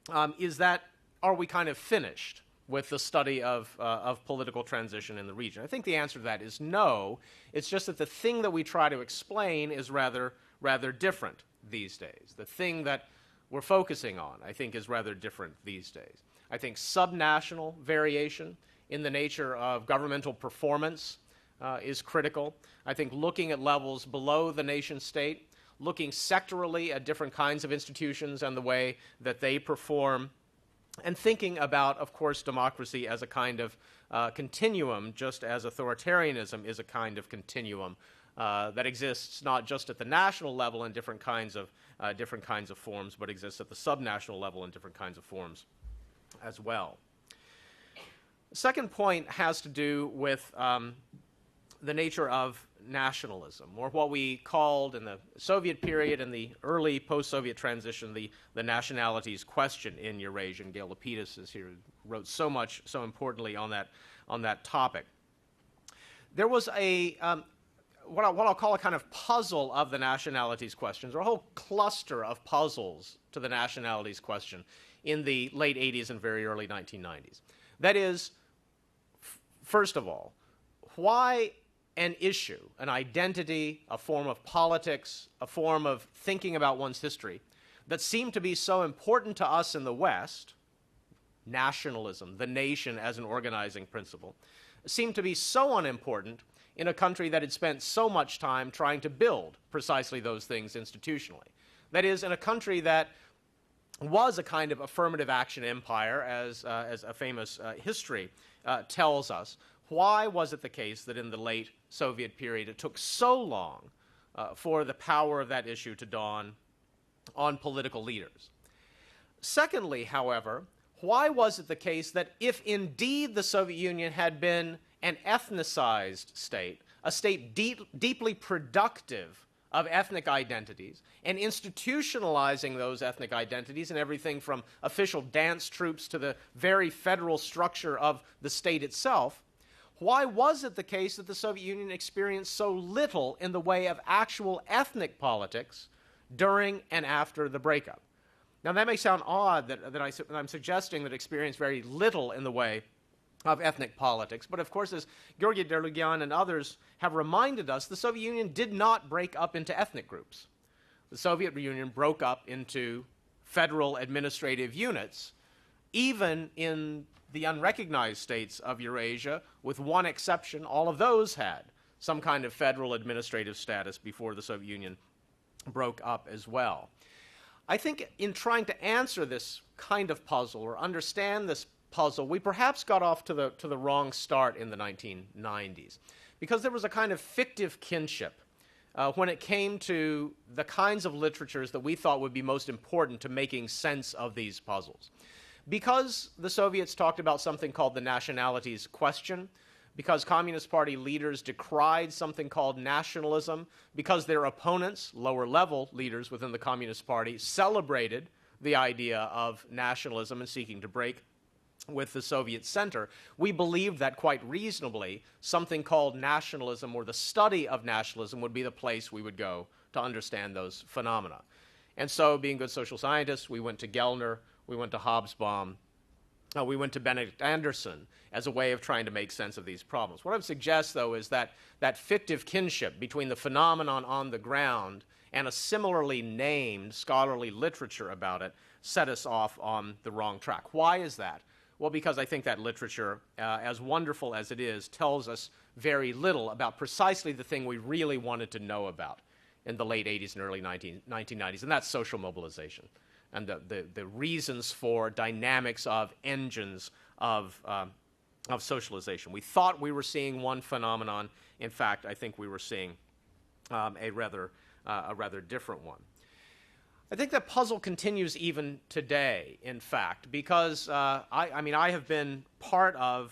are we kind of finished with the study of political transition in the region? I think the answer to that is no. It's just that the thing that we try to explain is rather different these days. The thing that we're focusing on, I think, is rather different these days. I think subnational variation in the nature of governmental performance is critical. I think looking at levels below the nation state, looking sectorally at different kinds of institutions and the way that they perform, and thinking about, of course, democracy as a kind of continuum, just as authoritarianism is a kind of continuum that exists not just at the national level in different kinds of forms, but exists at the subnational level in different kinds of forms as well. The second point has to do with the nature of nationalism, or what we called in the Soviet period and the early post-Soviet transition the nationalities question in Eurasia. And Gail Lapidus is here, who wrote so much, so importantly on that topic. There was what I'll call a kind of puzzle of the nationalities questions, or a whole cluster of puzzles to the nationalities question in the late 80s and very early 1990s. That is, first of all, why an issue, an identity, a form of politics, a form of thinking about one's history that seemed to be so important to us in the West, nationalism, the nation as an organizing principle, seemed to be so unimportant in a country that had spent so much time trying to build precisely those things institutionally. That is, in a country that was a kind of affirmative action empire, as a famous history tells us. Why was it the case that in the late Soviet period it took so long for the power of that issue to dawn on political leaders? Secondly, however, why was it the case that if indeed the Soviet Union had been an ethnicized state, a state deeply productive of ethnic identities, and institutionalizing those ethnic identities in everything from official dance troupes to the very federal structure of the state itself, why was it the case that the Soviet Union experienced so little in the way of actual ethnic politics during and after the breakup? Now, that may sound odd that I'm suggesting that it experienced very little in the way of ethnic politics, but of course, as Georgy Derlugyan and others have reminded us, the Soviet Union did not break up into ethnic groups. The Soviet Union broke up into federal administrative units, even in the unrecognized states of Eurasia, with one exception. All of those had some kind of federal administrative status before the Soviet Union broke up as well. I think in trying to answer this kind of puzzle or understand this puzzle, we perhaps got off to the wrong start in the 1990s, because there was a kind of fictive kinship when it came to the kinds of literatures that we thought would be most important to making sense of these puzzles. Because the Soviets talked about something called the nationalities question, because Communist Party leaders decried something called nationalism, because their opponents, lower-level leaders within the Communist Party, celebrated the idea of nationalism and seeking to break with the Soviet center, we believed that quite reasonably something called nationalism, or the study of nationalism, would be the place we would go to understand those phenomena. And so, being good social scientists, we went to Gellner, we went to Hobsbawm, we went to Benedict Anderson as a way of trying to make sense of these problems. What I would suggest, though, is that that fictive kinship between the phenomenon on the ground and a similarly named scholarly literature about it set us off on the wrong track. Why is that? Well, because I think that literature, as wonderful as it is, tells us very little about precisely the thing we really wanted to know about in the late 80s and early 1990s, and that's social mobilization and the reasons for dynamics of engines of socialization. We thought we were seeing one phenomenon. In fact, I think we were seeing a rather different one. I think that puzzle continues even today, in fact, because I have been part of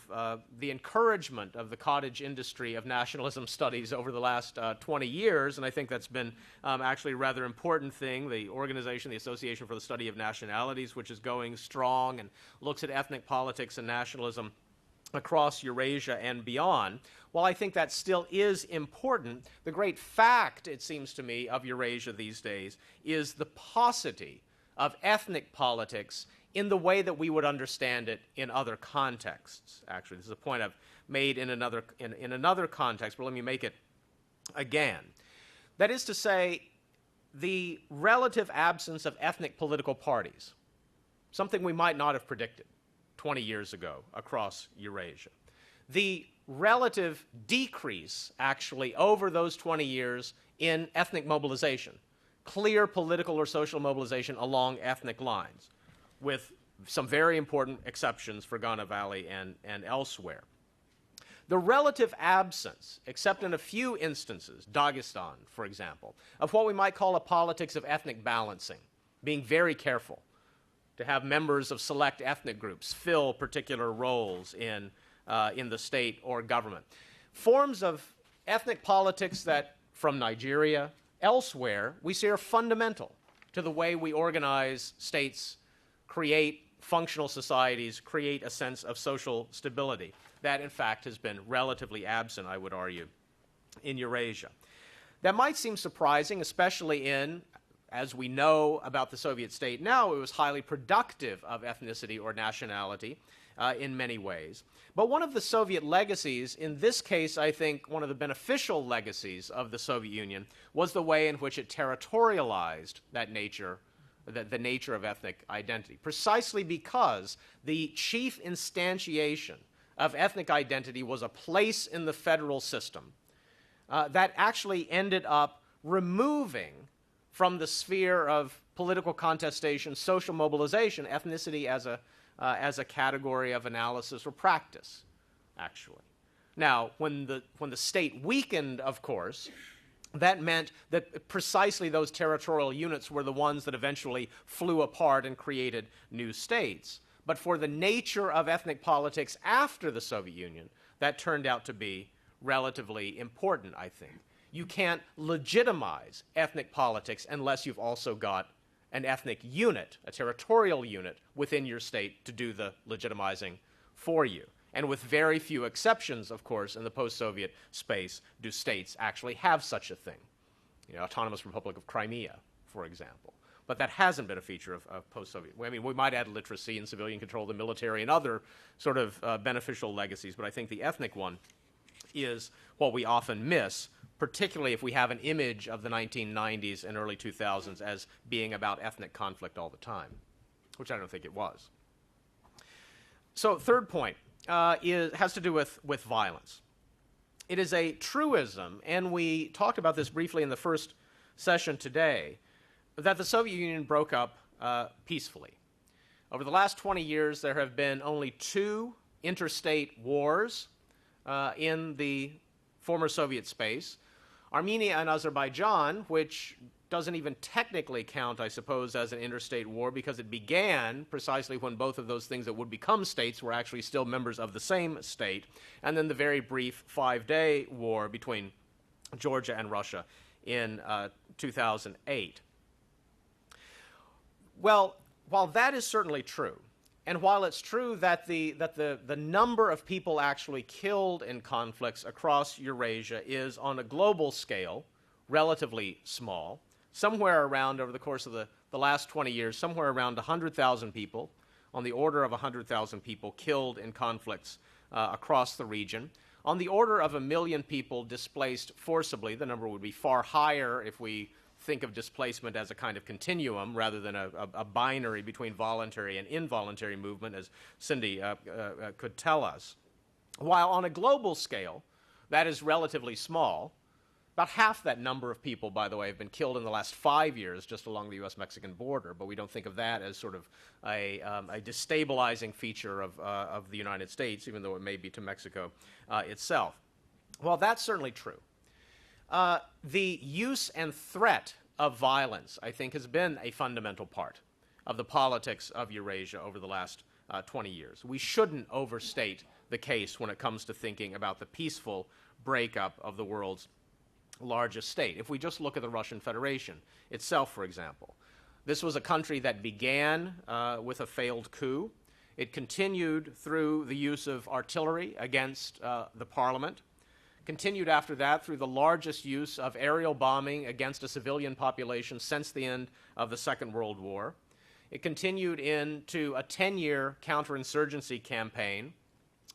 the encouragement of the cottage industry of nationalism studies over the last 20 years, and I think that's been actually a rather important thing. The organization, the Association for the Study of Nationalities, which is going strong and looks at ethnic politics and nationalism across Eurasia and beyond. While I think that still is important, the great fact, it seems to me, of Eurasia these days is the paucity of ethnic politics in the way that we would understand it in other contexts. Actually, this is a point I've made in another context, but let me make it again. That is to say, the relative absence of ethnic political parties, something we might not have predicted 20 years ago across Eurasia. The relative decrease, actually, over those 20 years in ethnic mobilization, clear political or social mobilization along ethnic lines, with some very important exceptions for Ghana Valley and elsewhere. The relative absence, except in a few instances, Dagestan, for example, of what we might call a politics of ethnic balancing, being very careful to have members of select ethnic groups fill particular roles in the state or government. Forms of ethnic politics that, from Nigeria, elsewhere, we see are fundamental to the way we organize states, create functional societies, create a sense of social stability. That, in fact, has been relatively absent, I would argue, in Eurasia. That might seem surprising, especially in, as we know about the Soviet state now, it was highly productive of ethnicity or nationality in many ways. But one of the Soviet legacies, in this case, I think one of the beneficial legacies of the Soviet Union, was the way in which it territorialized that nature, the nature of ethnic identity, precisely because the chief instantiation of ethnic identity was a place in the federal system that actually ended up removing from the sphere of political contestation, social mobilization, ethnicity as a category of analysis or practice, actually. Now, when the state weakened, of course, that meant that precisely those territorial units were the ones that eventually flew apart and created new states. But for the nature of ethnic politics after the Soviet Union, that turned out to be relatively important, I think. You can't legitimize ethnic politics unless you've also got an ethnic unit, a territorial unit within your state to do the legitimizing for you. And with very few exceptions, of course, in the post-Soviet space, do states actually have such a thing. You know, Autonomous Republic of Crimea, for example. But that hasn't been a feature of post-Soviet. I mean, we might add literacy and civilian control of the military and other sort of beneficial legacies, but I think the ethnic one is what we often miss, particularly if we have an image of the 1990s and early 2000s as being about ethnic conflict all the time, which I don't think it was. So third point has to do with violence. It is a truism, and we talked about this briefly in the first session today, that the Soviet Union broke up peacefully. Over the last 20 years, there have been only 2 interstate wars in the former Soviet space. Armenia and Azerbaijan, which doesn't even technically count, I suppose, as an interstate war because it began precisely when both of those things that would become states were actually still members of the same state, and then the very brief 5-day war between Georgia and Russia in 2008. Well, while that is certainly true, and while it's true that the number of people actually killed in conflicts across Eurasia is on a global scale relatively small, somewhere around, over the course of the last 20 years, somewhere around 100,000 people, on the order of 100,000 people killed in conflicts across the region. On the order of 1 million people displaced forcibly. The number would be far higher if we think of displacement as a kind of continuum rather than a binary between voluntary and involuntary movement, as Cindy could tell us. While on a global scale, that is relatively small. About half that number of people, by the way, have been killed in the last 5 years just along the U.S.-Mexican border, but we don't think of that as sort of a destabilizing feature of the United States, even though it may be to Mexico itself. Well, that's certainly true. The use and threat of violence, I think, has been a fundamental part of the politics of Eurasia over the last 20 years. We shouldn't overstate the case when it comes to thinking about the peaceful breakup of the world's largest state. If we just look at the Russian Federation itself, for example, this was a country that began with a failed coup. It continued through the use of artillery against the parliament, continued after that through the largest use of aerial bombing against a civilian population since the end of the Second World War. It continued into a 10-year counterinsurgency campaign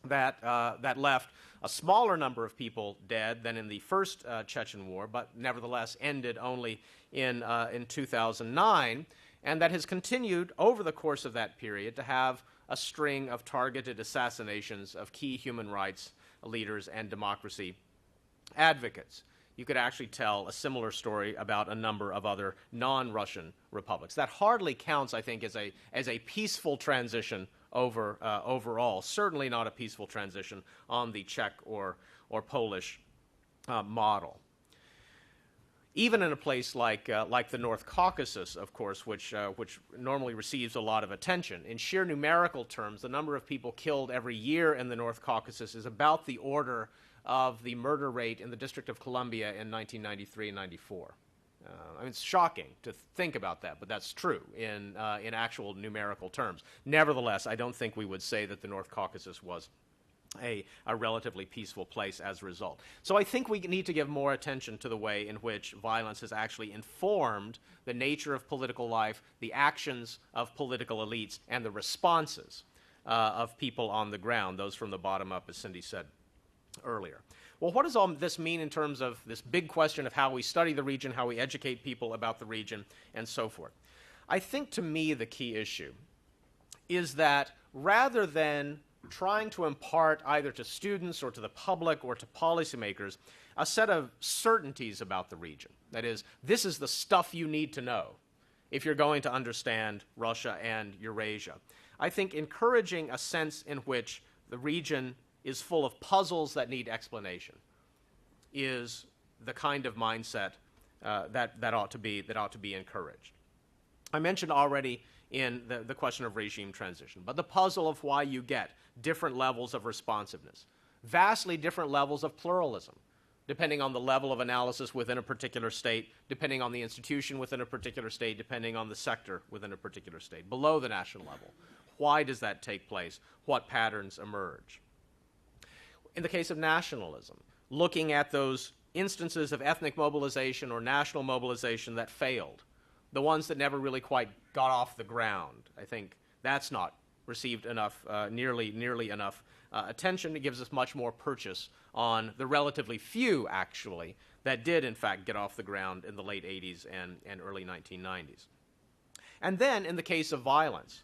that left a smaller number of people dead than in the first Chechen War, but nevertheless ended only in 2009, and that has continued over the course of that period to have a string of targeted assassinations of key human rights leaders and democracy advocates. You could actually tell a similar story about a number of other non-Russian republics. That hardly counts, I think, as a peaceful transition overall. Certainly not a peaceful transition on the Czech or Polish model. Even in a place like the North Caucasus, of course, which normally receives a lot of attention, in sheer numerical terms, the number of people killed every year in the North Caucasus is about the order of the murder rate in the District of Columbia in 1993 and 94. I mean, it's shocking to think about that, but that's true in actual numerical terms. Nevertheless, I don't think we would say that the North Caucasus was a relatively peaceful place as a result. So I think we need to give more attention to the way in which violence has actually informed the nature of political life, the actions of political elites, and the responses of people on the ground, those from the bottom up, as Cindy said earlier. Well, what does all this mean in terms of this big question of how we study the region, how we educate people about the region, and so forth? I think, to me, the key issue is that rather than trying to impart either to students or to the public or to policymakers a set of certainties about the region, that is, this is the stuff you need to know if you're going to understand Russia and Eurasia, I think encouraging a sense in which the region is full of puzzles that need explanation is the kind of mindset that ought to be encouraged. I mentioned already in the question of regime transition, but the puzzle of why you get different levels of responsiveness, vastly different levels of pluralism, depending on the level of analysis within a particular state, depending on the institution within a particular state, depending on the sector within a particular state, below the national level. Why does that take place? What patterns emerge? In the case of nationalism, looking at those instances of ethnic mobilization or national mobilization that failed, the ones that never really quite got off the ground, I think that's not received enough, nearly enough attention. It gives us much more purchase on the relatively few, actually, that did, in fact, get off the ground in the late 80s and early 1990s. And then, in the case of violence,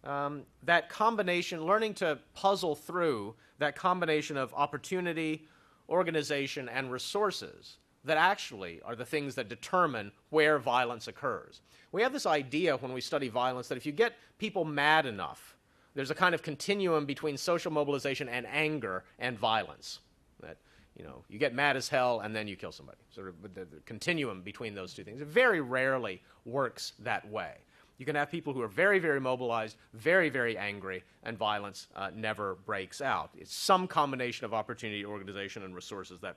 that combination, learning to puzzle through that combination of opportunity, organization, and resources that actually are the things that determine where violence occurs. We have this idea when we study violence that if you get people mad enough, there's a kind of continuum between social mobilization and anger and violence. That You get mad as hell and then you kill somebody. Sort of the continuum between those two things. It very rarely works that way. You can have people who are very, very mobilized, very, very angry, and violence never breaks out. It's some combination of opportunity, organization, and resources that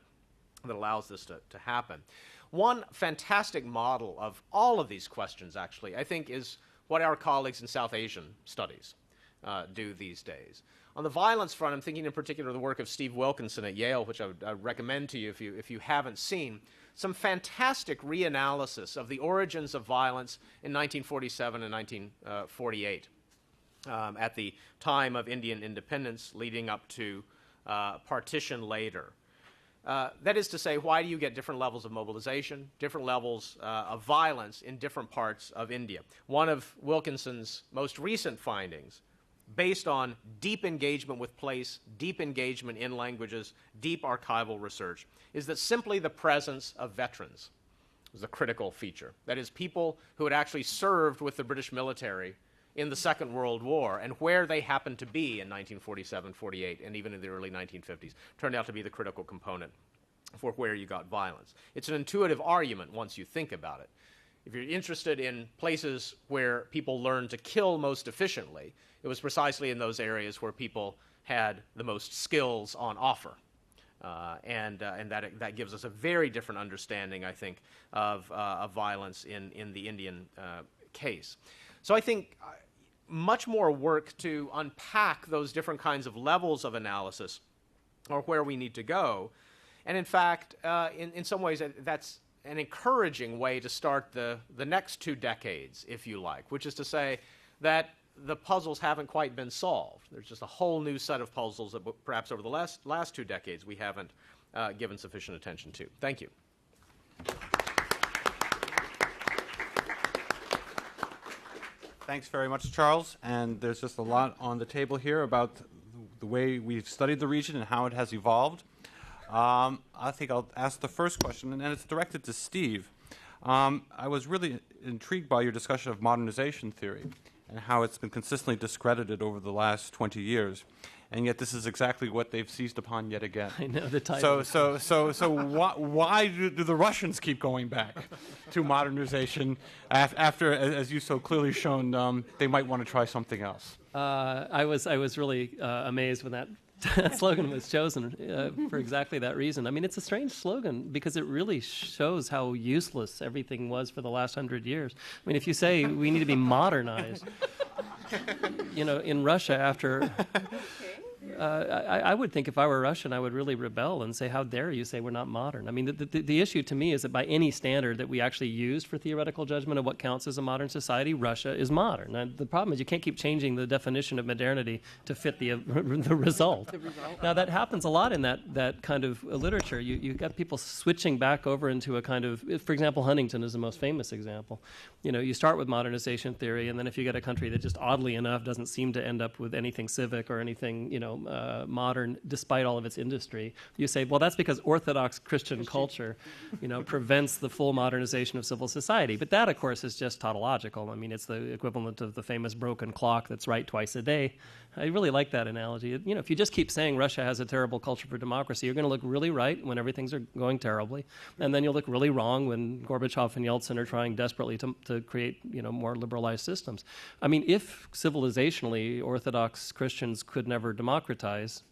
allows this to happen. One fantastic model of all of these questions, actually, I think, is what our colleagues in South Asian studies do these days. On the violence front, I'm thinking in particular of the work of Steve Wilkinson at Yale, which I would recommend to you if you haven't seen. Some fantastic reanalysis of the origins of violence in 1947 and 1948 at the time of Indian independence leading up to partition later. That is to say, why do you get different levels of mobilization, different levels of violence in different parts of India? One of Wilkinson's most recent findings, based on deep engagement with place, deep engagement in languages, deep archival research, is that simply the presence of veterans was a critical feature. That is, people who had actually served with the British military in the Second World War and where they happened to be in 1947, 48, and even in the early 1950s, turned out to be the critical component for where you got violence. It's an intuitive argument once you think about it. If you're interested in places where people learned to kill most efficiently, it was precisely in those areas where people had the most skills on offer. And that gives us a very different understanding, I think, of violence in the Indian case. So I think much more work to unpack those different kinds of levels of analysis or where we need to go. And in fact, in some ways, that's an encouraging way to start the next 2 decades, if you like, which is to say that the puzzles haven't quite been solved. There's just a whole new set of puzzles that perhaps over the last 2 decades we haven't given sufficient attention to. Thank you. Thanks very much, Charles. And there's just a lot on the table here about the way we've studied the region and how it has evolved. I think I'll ask the first question, and it's directed to Steve. I was really intrigued by your discussion of modernization theory and how it's been consistently discredited over the last 20 years. And yet this is exactly what they've seized upon yet again. I know the title. So why do the Russians keep going back to modernization after, as you so clearly shown, they might want to try something else? I was really amazed when that slogan was chosen for exactly that reason. I mean, it's a strange slogan because it really shows how useless everything was for the last 100 years. I mean, if you say we need to be modernized, in Russia after... I would think if I were Russian, I would really rebel and say, how dare you say we're not modern? I mean, the issue to me is that by any standard that we actually used for theoretical judgment of what counts as a modern society, Russia is modern. And the problem is you can't keep changing the definition of modernity to fit the result. Now, that happens a lot in that kind of literature. You've got people switching back over into a kind of, for example, Huntington is the most famous example. You start with modernization theory, and then if you get a country that just oddly enough doesn't seem to end up with anything civic or anything, modern, despite all of its industry, you say, well, that's because Orthodox Christian culture, prevents the full modernization of civil society. But that, of course, is just tautological. I mean, it's the equivalent of the famous broken clock that's right twice a day. I really like that analogy. If you just keep saying Russia has a terrible culture for democracy, you're going to look really right when everything's going terribly, and then you'll look really wrong when Gorbachev and Yeltsin are trying desperately to create, more liberalized systems. I mean, if civilizationally Orthodox Christians could never democratize,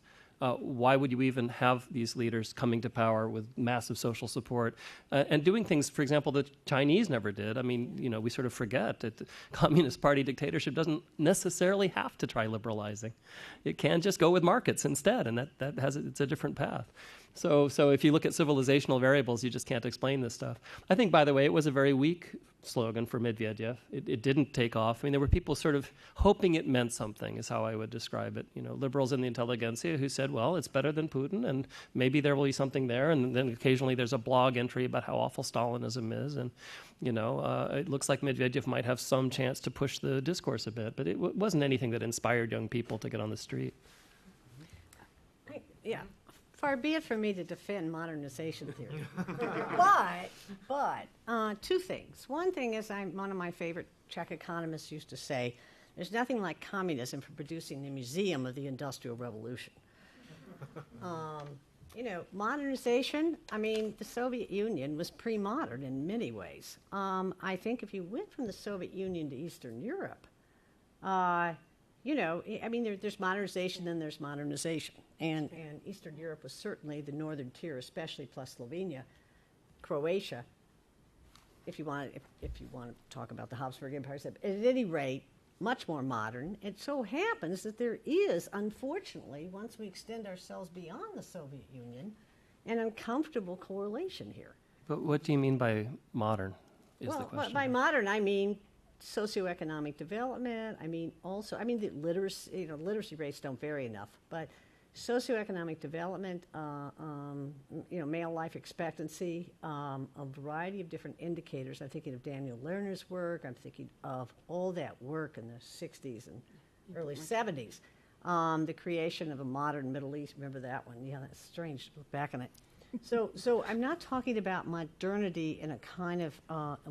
why would you even have these leaders coming to power with massive social support and doing things, for example, the Chinese never did? I mean, we sort of forget that the Communist Party dictatorship doesn't necessarily have to try liberalizing. It can just go with markets instead, and it's a different path. So if you look at civilizational variables, you just can't explain this stuff. I think, by the way, it was a very weak slogan for Medvedev. It didn't take off. I mean, there were people sort of hoping it meant something, is how I would describe it. Liberals in the intelligentsia who said, well, it's better than Putin, and maybe there will be something there. And then occasionally there's a blog entry about how awful Stalinism is. And, it looks like Medvedev might have some chance to push the discourse a bit. But it wasn't anything that inspired young people to get on the street. Yeah. Far be it from me to defend modernization theory. but 2 things. One thing is, one of my favorite Czech economists used to say, there's nothing like communism for producing the museum of the Industrial Revolution. Modernization, I mean, the Soviet Union was pre-modern in many ways. I think if you went from the Soviet Union to Eastern Europe, I mean, there's modernization and there's modernization. And Eastern Europe was certainly the northern tier, especially plus Slovenia, Croatia, if you want to talk about the Habsburg Empire. At any rate, much more modern. It so happens that there is, unfortunately, once we extend ourselves beyond the Soviet Union, an uncomfortable correlation here. But what do you mean by modern, is the question? By modern, I mean socioeconomic development. The literacy rates don't vary enough, but socioeconomic development, male life expectancy, a variety of different indicators. I'm thinking of Daniel Lerner's work. I'm thinking of all that work in the 60s and early 70s. The creation of a modern Middle East. Remember that one? Yeah, that's strange to look back on it. So I'm not talking about modernity in a kind of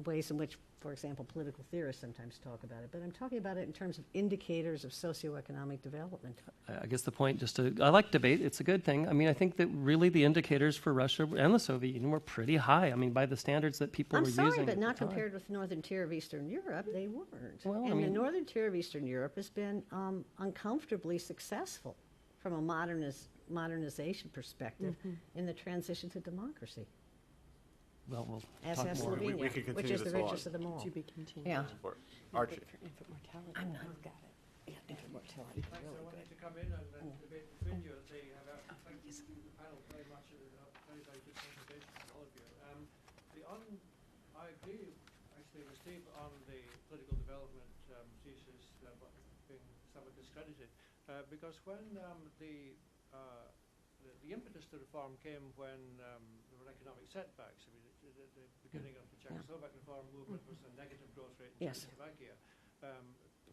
ways in which, for example, political theorists sometimes talk about it, but I'm talking about it in terms of indicators of socioeconomic development. I guess the point, I like debate, it's a good thing. I mean, I think that really the indicators for Russia and the Soviet Union were pretty high. I mean, by the standards that people were using. I'm sorry, but not compared with the northern tier of Eastern Europe, they weren't. Well, the northern tier of Eastern Europe has been uncomfortably successful from a modernization perspective in the transition to democracy. Well, we'll as talk has more. Slovenia, We could which continue is the this richest of them all. To be continued. Yeah. Archie. For infant mortality. I'm not. Got it. Yeah, infant mortality. Thanks, I wanted to come in and debate between you. Thank you, the panel, very much. Very, very good presentation from all of you. I agree, actually, with Steve on the political development thesis being somewhat discredited, because when the impetus to reform came when there were economic setbacks. I mean, the beginning of the Czechoslovak reform movement was a negative growth rate in Czechoslovakia.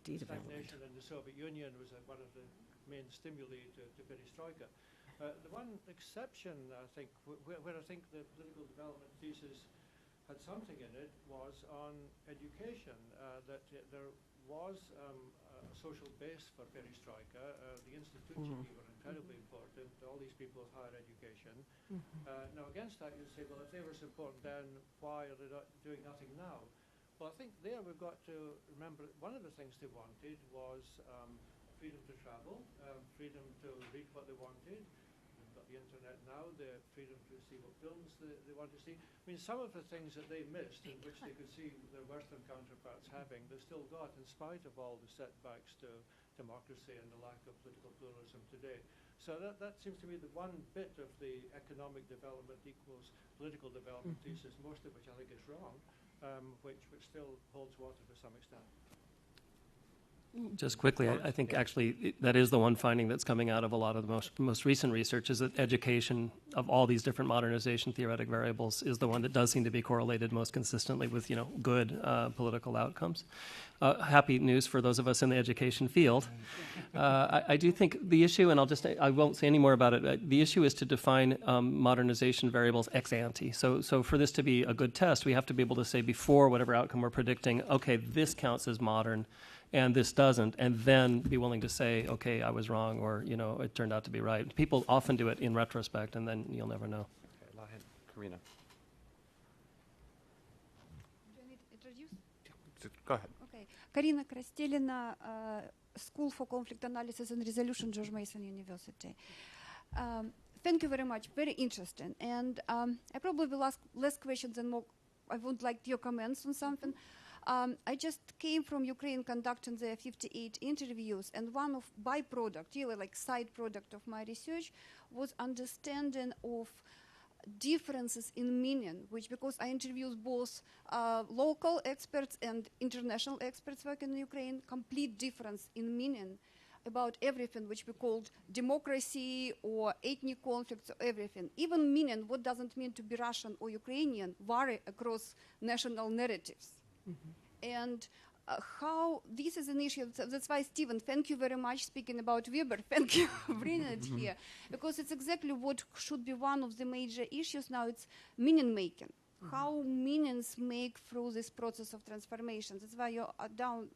Stagnation in the Soviet Union was one of the main stimuli to perestroika. The one exception, I think, where I think the political development thesis had something in it was on education, that there was a social base for perestroika. The institutions were incredibly important. All these people with higher education. Now, against that, you say, well, if they were so important, then why are they not doing nothing now? Well, I think there we've got to remember one of the things they wanted was freedom to travel, freedom to read what they wanted. We've got the internet now, the freedom to see what films they want to see. I mean, some of the things that they missed, in which they could see their Western counterparts having, they've still got, in spite of all the setbacks to democracy and the lack of political pluralism today. So that seems to me the one bit of the economic development equals political development thesis, most of which I think is wrong, which still holds water to some extent. Just quickly, I think actually that is the one finding that's coming out of a lot of the most recent research, is that education of all these different modernization theoretic variables is the one that does seem to be correlated most consistently with good political outcomes. Happy news for those of us in the education field. I do think the issue, and I won't say any more about it. The issue is to define modernization variables ex ante. So for this to be a good test, we have to be able to say before whatever outcome we're predicting, okay, this counts as modern, and this doesn't, and then be willing to say, okay, I was wrong, or it turned out to be right. People often do it in retrospect, and then you'll never know. Okay, go ahead, Karina. Do I need to introduce? Go ahead. Okay. Karina Krastelina, School for Conflict Analysis and Resolution, George Mason University. Thank you very much. Very interesting. And I probably will ask less questions and more. I would like your comments on something. I just came from Ukraine conducting the 58 interviews, and one of byproduct, really like side product of my research, was understanding of differences in meaning, which, because I interviewed both local experts and international experts working in Ukraine, complete difference in meaning about everything which we called democracy or ethnic conflicts or everything. Even meaning, what does it mean to be Russian or Ukrainian, vary across national narratives. And how this is an issue. That's why, Stephen, thank you very much speaking about Weber. Thank you for bringing it here, because it's exactly what should be one of the major issues now. It's meaning making. how meanings make through this process of transformation. That's why your up, down,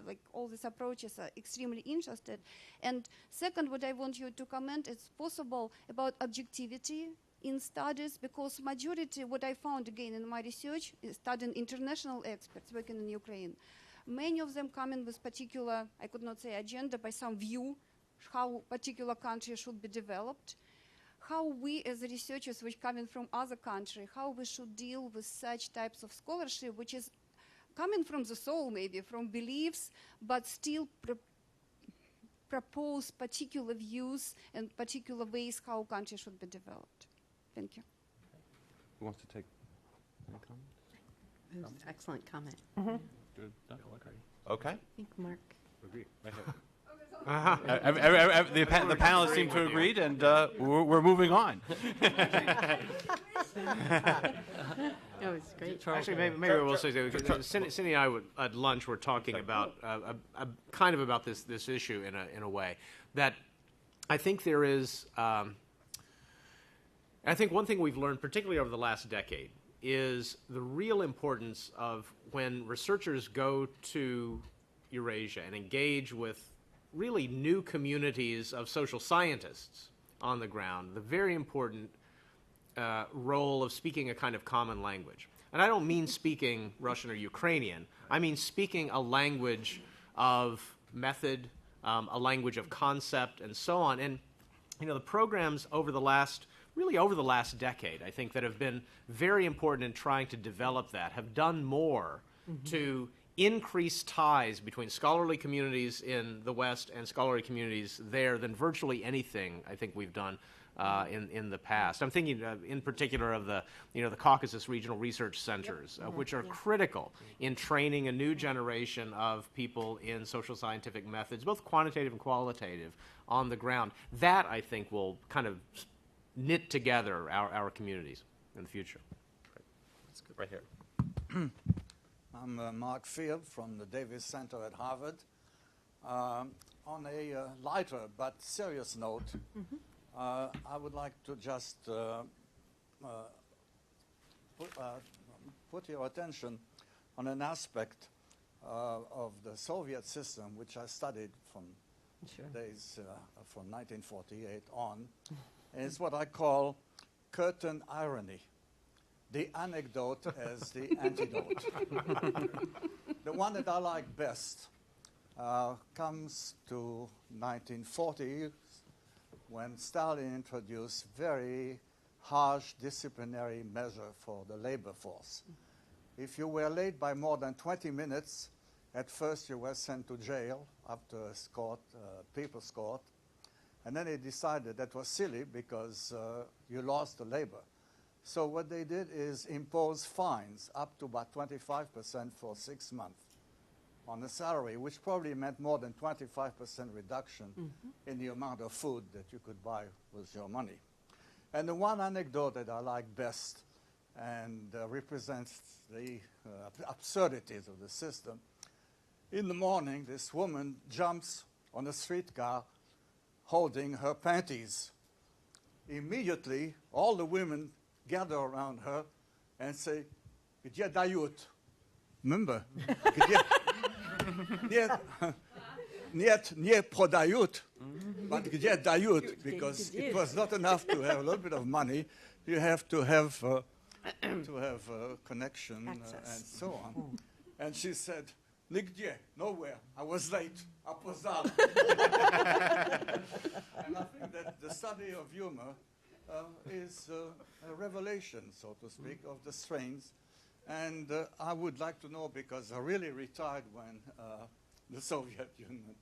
like all these approaches are extremely interested. And second, what I want you to comment is possible about objectivity in studies, because majority, what I found again in my research, is studying international experts working in Ukraine. Many of them come in with particular, I could not say agenda, by some view, how particular country should be developed, how we as researchers which coming from other country, how we should deal with such types of scholarship, which is coming from the soul maybe, from beliefs, but still propose particular views and particular ways how country should be developed. Thank you. Who wants to take any comments? Excellent comment. Good. Okay. I think Mark. Agree. Right here. The panelists seem to agree, and we're moving on. That was great. Actually, maybe we'll say that. Cindy and I at lunch were talking about kind of about this issue in a way that I think there is. I think one thing we've learned, particularly over the last decade, is the real importance of when researchers go to Eurasia and engage with really new communities of social scientists on the ground, the very important role of speaking a kind of common language. And I don't mean speaking Russian or Ukrainian. I mean speaking a language of method, a language of concept, and so on. And, you know, the programs over the last decade, I think, that have been very important in trying to develop that, have done more to increase ties between scholarly communities in the West and scholarly communities there than virtually anything I think we've done in the past. I'm thinking in particular of the Caucasus Regional Research Centers, which are critical in training a new generation of people in social scientific methods, both quantitative and qualitative, on the ground. That, I think, will kind of knit together our communities in the future. That's good. Right here. I'm Mark Field from the Davis Center at Harvard. On a lighter but serious note, I would like to just put your attention on an aspect of the Soviet system, which I studied from days from 1948 on. Is what I call curtain irony, the anecdote as the antidote. The one that I like best comes to 1940, when Stalin introduced very harsh disciplinary measure for the labor force. If you were late by more than 20 minutes, at first you were sent to jail after a people's court. And then they decided that was silly because you lost the labor. So what they did is impose fines up to about 25% for 6 months on the salary, which probably meant more than 25% reduction in the amount of food that you could buy with your money. And the one anecdote that I like best and represents the absurdities of the system, in the morning this woman jumps on a streetcar holding her panties. Immediately, all the women gather around her and say, "Где дают?" Remember? Нет, не продают, but где дают, because it was not enough to have a little bit of money. You have to have connection and so on. And she said, "Nigdzie, nowhere. I was late. Опоздал." And I think that the study of humor is a revelation, so to speak, of the strains. And I would like to know, because I really retired when the Soviet Union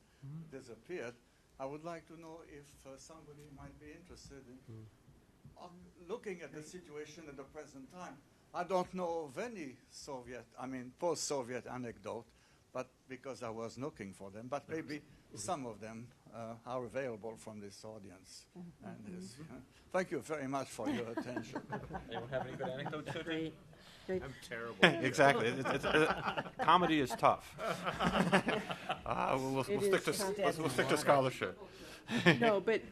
disappeared, I would like to know if somebody might be interested in looking at the situation at the present time. I don't know of any post-Soviet anecdote, but because I was looking for them, but maybe some of them are available from this audience. And thank you very much for your attention. Anyone have any good anecdotes? Great. I'm terrible. Exactly. Comedy is tough. We'll stick to scholarship. No, but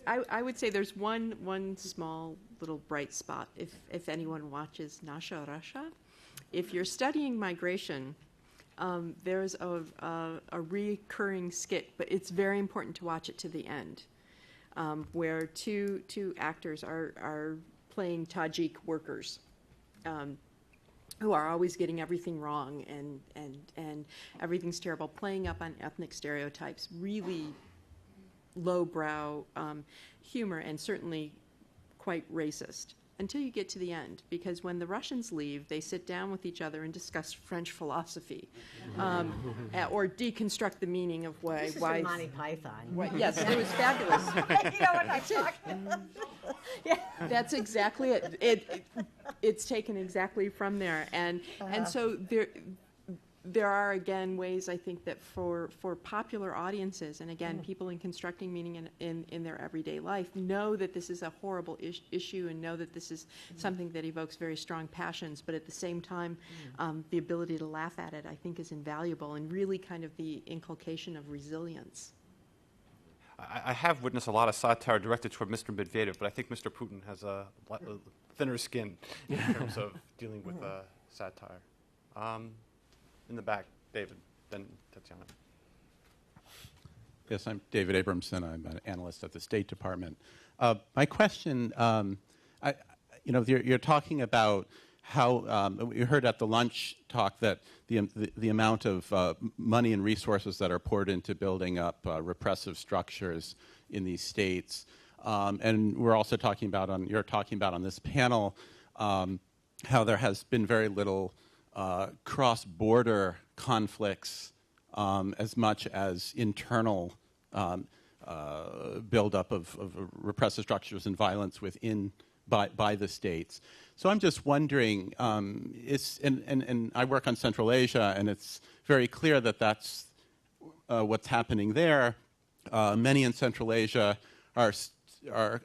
I would say there's one small little bright spot. If anyone watches Nasha Rasha, if you're studying migration, there's a recurring skit, but it's very important to watch it to the end, where two actors are playing Tajik workers. Who are always getting everything wrong and everything's terrible, playing up on ethnic stereotypes, really lowbrow humor, and certainly quite racist, until you get to the end. Because when the Russians leave, they sit down with each other and discuss French philosophy, or deconstruct the meaning of why. This is from Monty Python. Yes, it was fabulous. You know what I'm talking about? Yeah. That's exactly it. It's taken exactly from there, and so there are again ways, I think, that for popular audiences, and again people in constructing meaning in their everyday life, know that this is a horrible issue and know that this is something that evokes very strong passions, but at the same time the ability to laugh at it, I think, is invaluable, and really kind of the inculcation of resilience. I have witnessed a lot of satire directed toward Mr. Medvedev, but I think Mr. Putin has a thinner skin in terms of dealing with satire. In the back, David, then Tatiana. Yes, I'm David Abramson. I'm an analyst at the State Department. My question, you're talking about how we heard at the lunch talk that the amount of money and resources that are poured into building up repressive structures in these states, and we're also talking about you're talking about on this panel how there has been very little cross-border conflicts as much as internal buildup of repressive structures and violence within by the states. So I'm just wondering, and I work on Central Asia, and it's very clear that that's what's happening there. Many in Central Asia are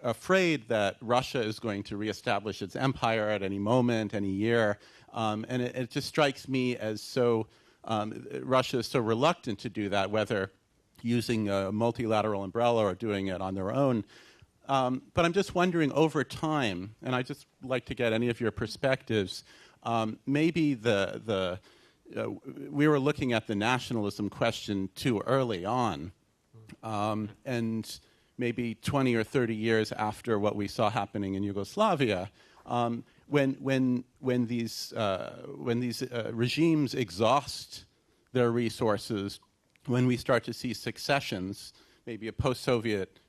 afraid that Russia is going to reestablish its empire at any moment, any year, and it just strikes me as so Russia is so reluctant to do that, whether using a multilateral umbrella or doing it on their own. But I'm just wondering, over time, and I'd just like to get any of your perspectives, maybe we were looking at the nationalism question too early on, and maybe 20 or 30 years after what we saw happening in Yugoslavia, when these regimes exhaust their resources, when we start to see successions, maybe a post-Soviet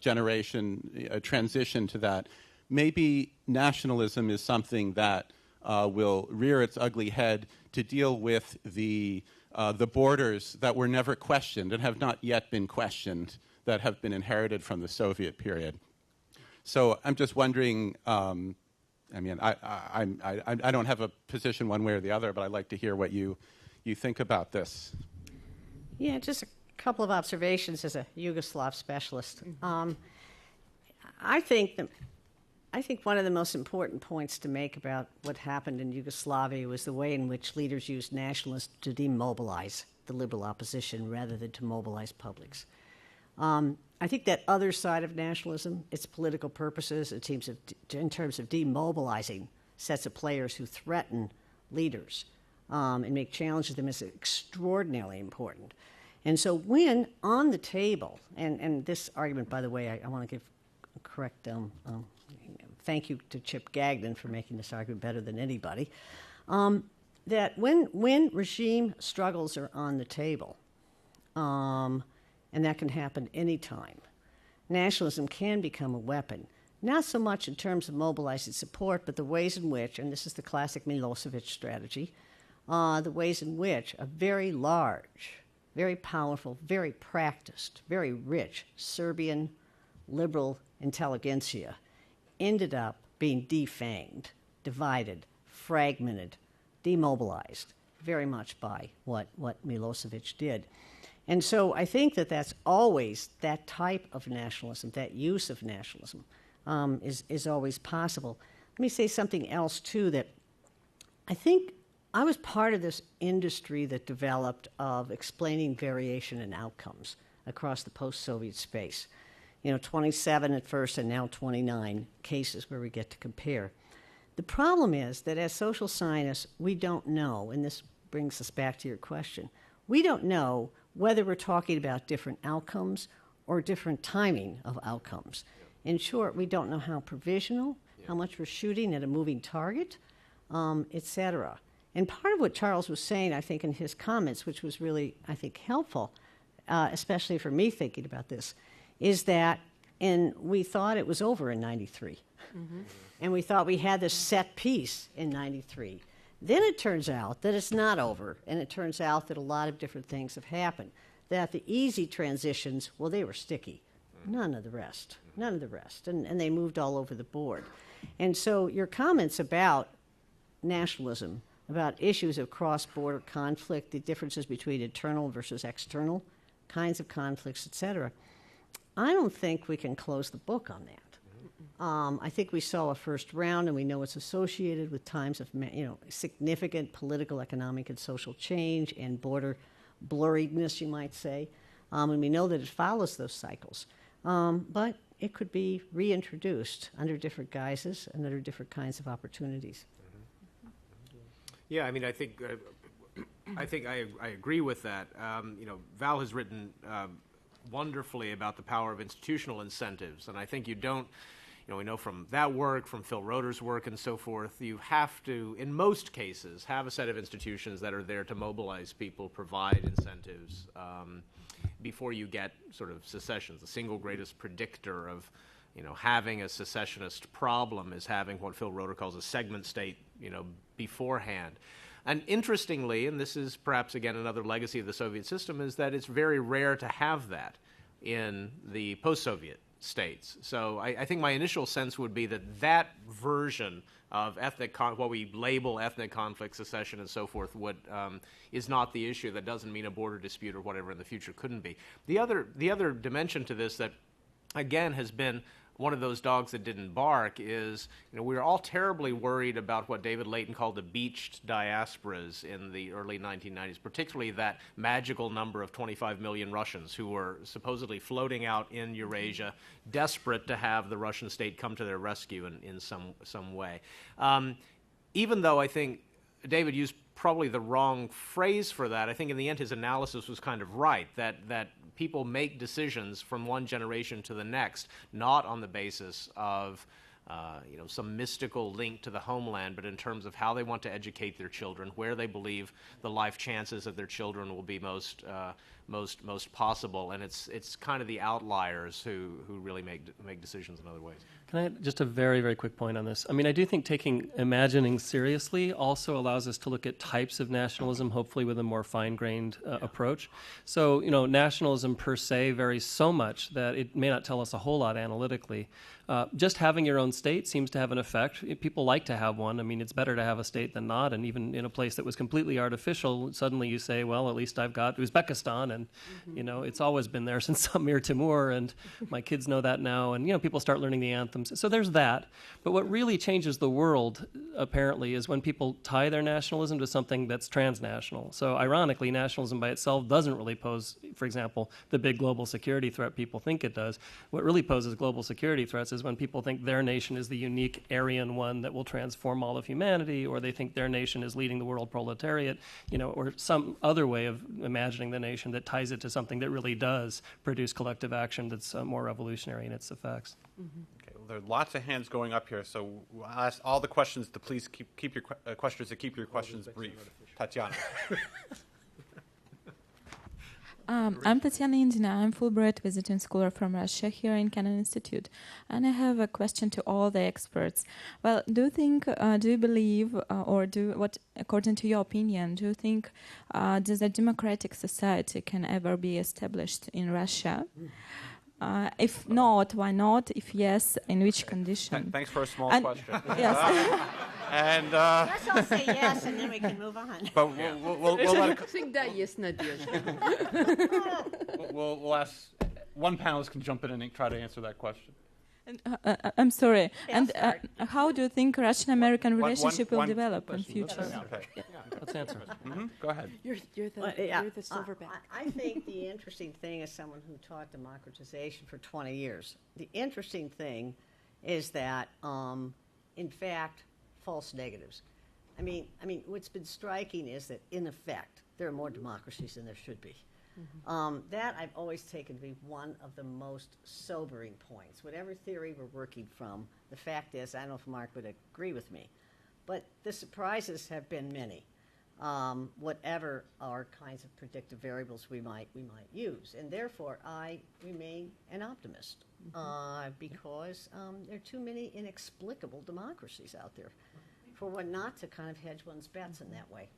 generation, a transition to that, maybe nationalism is something that will rear its ugly head to deal with the borders that were never questioned and have not yet been questioned, that have been inherited from the Soviet period. So I'm just wondering, I don't have a position one way or the other, but I'd like to hear what you think about this. Yeah, just a couple of observations as a Yugoslav specialist. I think one of the most important points to make about what happened in Yugoslavia was the way in which leaders used nationalists to demobilize the liberal opposition rather than to mobilize publics. I think that other side of nationalism, its political purposes, in terms of demobilizing sets of players who threaten leaders and make challenges to them, is extraordinarily important. And so when on the table, and this argument, by the way, I want to give a correct thank you to Chip Gagnon for making this argument better than anybody, that when regime struggles are on the table, and that can happen anytime, nationalism can become a weapon, not so much in terms of mobilizing support, but the ways in which, and this is the classic Milosevic strategy, the ways in which a very large, very powerful, very practiced, very rich Serbian liberal intelligentsia ended up being defanged, divided, fragmented, demobilized, very much by what Milosevic did. And so I think that's always, that type of nationalism, that use of nationalism, is always possible. Let me say something else, too, that I think I was part of this industry that developed of explaining variation in outcomes across the post-Soviet space. 27 at first and now 29 cases where we get to compare. The problem is that as social scientists, we don't know, and this brings us back to your question, we don't know whether we're talking about different outcomes or different timing of outcomes. In short, we don't know how provisional, how much we're shooting at a moving target, et cetera. And part of what Charles was saying, I think, in his comments, which was really, I think, helpful, especially for me thinking about this, is that we thought it was over in 93. Mm-hmm. And we thought we had this set piece in 93. Then it turns out that it's not over, and it turns out that a lot of different things have happened. That the easy transitions, well, they were sticky. None of the rest. And they moved all over the board. And so your comments about nationalism, about issues of cross-border conflict, the differences between internal versus external kinds of conflicts, et cetera, I don't think we can close the book on that. I think we saw a first round, and we know it's associated with times of significant political, economic, and social change and border blurriness, you might say. And we know that it follows those cycles. But it could be reintroduced under different guises and under different kinds of opportunities. Yeah, I mean, I think I agree with that. Val has written wonderfully about the power of institutional incentives, and I think we know from that work, from Phil Roeder's work and so forth, you have to, in most cases, have a set of institutions that are there to mobilize people, provide incentives, before you get sort of secessions. The single greatest predictor of, having a secessionist problem is having what Phil Roeder calls a segment state, beforehand. And interestingly, and this is perhaps, again, another legacy of the Soviet system, is that it's very rare to have that in the post-Soviet states. So I think my initial sense would be that version of what we label ethnic conflict, secession, and so forth, is not the issue. That doesn't mean a border dispute or whatever in the future couldn't be. The other dimension to this that, again, has been one of those dogs that didn't bark is, we were all terribly worried about what David Leighton called the beached diasporas in the early 1990s, particularly that magical number of 25 million Russians who were supposedly floating out in Eurasia, desperate to have the Russian state come to their rescue in some way. Even though I think David used probably the wrong phrase for that, I think in the end his analysis was kind of right, that people make decisions from one generation to the next, not on the basis of some mystical link to the homeland, but in terms of how they want to educate their children, where they believe the life chances of their children will be most possible, and it's kind of the outliers who really make decisions in other ways. Can I just a very, very quick point on this? I mean, I do think taking imagining seriously also allows us to look at types of nationalism, hopefully with a more fine-grained approach. So, nationalism per se varies so much that it may not tell us a whole lot analytically. Just having your own state seems to have an effect. People like to have one. I mean, it's better to have a state than not. And even in a place that was completely artificial, suddenly you say, well, at least I've got Uzbekistan, and it's always been there since Samir Timur, and my kids know that now. And people start learning the anthems. So there's that. But what really changes the world, apparently, is when people tie their nationalism to something that's transnational. So ironically, nationalism by itself doesn't really pose, for example, the big global security threat people think it does. What really poses global security threats is when people think their nation is the unique Aryan one that will transform all of humanity, or they think their nation is leading the world proletariat, or some other way of imagining the nation that ties it to something that really does produce collective action that's more revolutionary in its effects. Mm-hmm. Okay, well, there are lots of hands going up here, so I'll ask all the questions to please keep your questions brief. Tatiana. I'm Tatiana Indina. I'm Fulbright visiting scholar from Russia here in Kennan Institute. And I have a question to all the experts. Well, do you believe, according to your opinion, do you think does a democratic society can ever be established in Russia? If not, why not? If yes, in which condition? Thanks for a small question. Yes. And Guess I'll say yes, and then we can move on. but we'll let it. Всегда есть надежда. We'll ask. One panelist can jump in and try to answer that question. And, I'm sorry. Yeah, And sorry. how do you think Russian-American One- relationship will one develop in question. future? Okay. Let's answer. Go ahead. You're Yeah. the silverback. I think the interesting thing, as someone who taught democratization for 20 years, the interesting thing is that, in fact, false negatives. I mean, what's been striking is that, in effect, there are more democracies than there should be. That I've always taken to be one of the most sobering points. Whatever theory we're working from, the fact is, I don't know if Mark would agree with me, but the surprises have been many. Whatever our kinds of predictive variables we might use, and therefore I remain an optimist because there are too many inexplicable democracies out there for one not to kind of hedge one's bets in that way.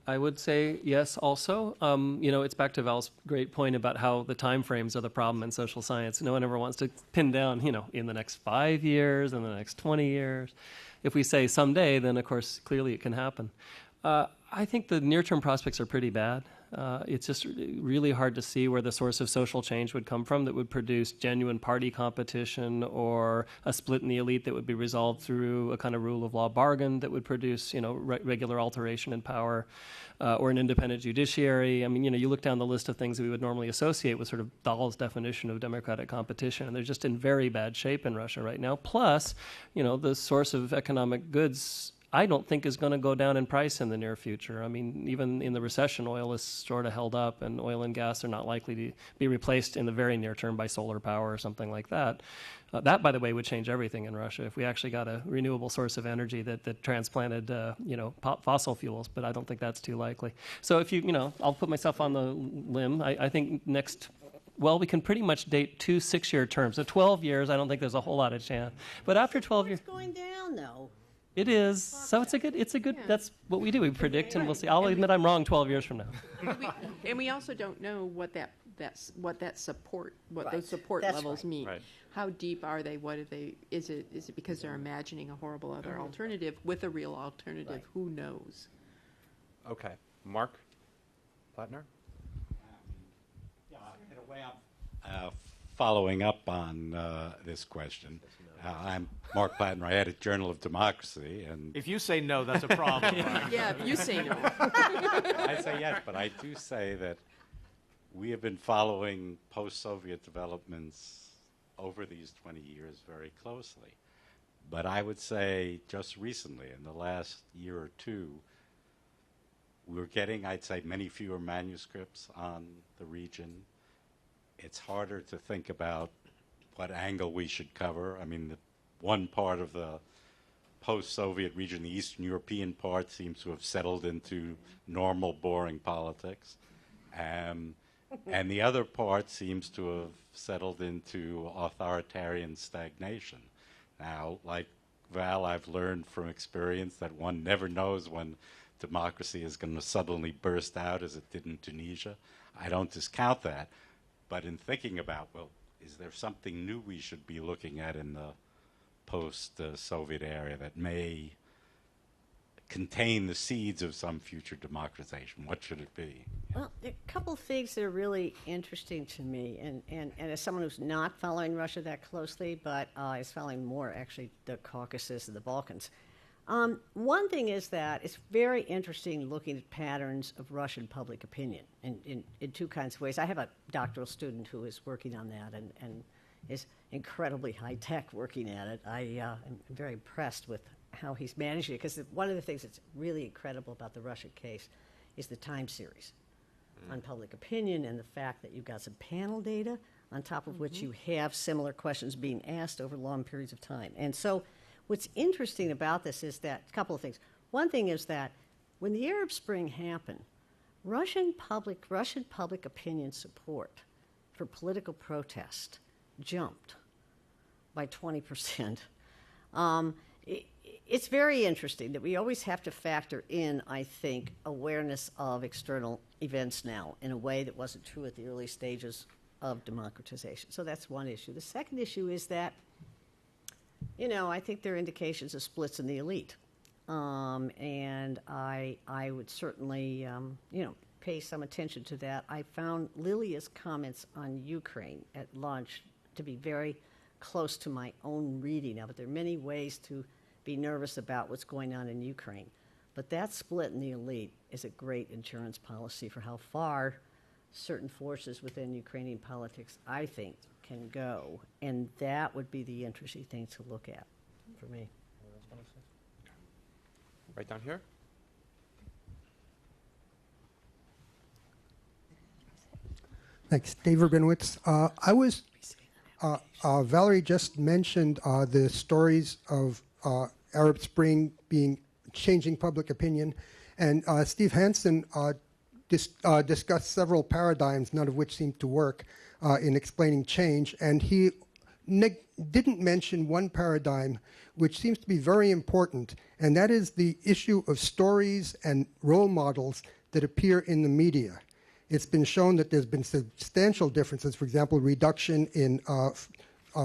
I would say yes also. It's back to Val's great point about how the time frames are the problem in social science. No one ever wants to pin down, in the next 5 years, in the next 20 years. If we say someday, then of course, clearly it can happen. I think the near-term prospects are pretty bad. It's just really hard to see where the source of social change would come from that would produce genuine party competition or a split in the elite that would be resolved through a kind of rule of law bargain that would produce, regular alteration in power or an independent judiciary. I mean, you look down the list of things that we would normally associate with sort of Dahl's definition of democratic competition, and they're just in very bad shape in Russia right now. Plus, the source of economic goods I don't think is going to go down in price in the near future. I mean, even in the recession, oil is sort of held up, and oil and gas are not likely to be replaced in the very near term by solar power or something like that. That, by the way, would change everything in Russia if we actually got a renewable source of energy that transplanted, fossil fuels. But I don't think that's too likely. So if I'll put myself on the limb. I think we can pretty much date 2 6-year terms. So 12 years, I don't think there's a whole lot of chance. But after 12 years, It's going down though. it is. So it's a good. Yeah. That's what we do. We predict, and we'll see. I'll admit I'm wrong 12 years from now. And we also don't know what those support That's levels right. mean. Right. How deep are they? What are they? Is it because they're imagining a horrible other alternative with a real alternative? Right. Who knows? Okay. Mark Plattner? In a way, I'm following up on this question. I'm Mark Plattner. I edit Journal of Democracy, and If you say no, that's a problem. Yeah, if you say no. I say yes, but I do say that we have been following post-Soviet developments over these 20 years very closely. But I would say just recently, in the last year or two, we're getting, I'd say, many fewer manuscripts on the region. It's harder to think about what angle we should cover. I mean, the one part of the post-Soviet region, the Eastern European part, seems to have settled into normal, boring politics. And the other part seems to have settled into authoritarian stagnation. Now, like Val, I've learned from experience that one never knows when democracy is going to suddenly burst out as it did in Tunisia. I don't discount that. But in thinking about, is there something new we should be looking at in the post-Soviet area that may contain the seeds of some future democratization? What should it be? Well, there are a couple of things that are really interesting to me, and as someone who's not following Russia that closely, but is following more, actually, the Caucasus and the Balkans. One thing is that it's very interesting looking at patterns of Russian public opinion in two kinds of ways. I have a doctoral student who is working on that and is incredibly high-tech working at it. I'm very impressed with how he's managing it, because one of the things that's really incredible about the Russian case is the time series on public opinion and the fact that you've got some panel data on top of which you have similar questions being asked over long periods of time. And so what's interesting about this is that a couple of things. One thing is that when the Arab Spring happened, Russian public opinion support for political protest jumped by 20%. It's very interesting that we always have to factor in, I think, awareness of external events now in a way that wasn't true at the early stages of democratization. So that's one issue. The second issue is that, I think there are indications of splits in the elite. And I would certainly, pay some attention to that. I found Lilia's comments on Ukraine at lunch to be very close to my own reading of it. There are many ways to be nervous about what's going on in Ukraine. But that split in the elite is a great insurance policy for how far certain forces within Ukrainian politics, I think, can go. And that would be the interesting thing to look at for me. Right down here. Thanks. Dave Rabinowitz. Valerie just mentioned the stories of Arab Spring changing public opinion, and Steve Hansen discussed several paradigms, none of which seemed to work in explaining change, and he didn't mention one paradigm which seems to be very important, and that is the issue of stories and role models that appear in the media. It's been shown that there's been substantial differences, for example, reduction in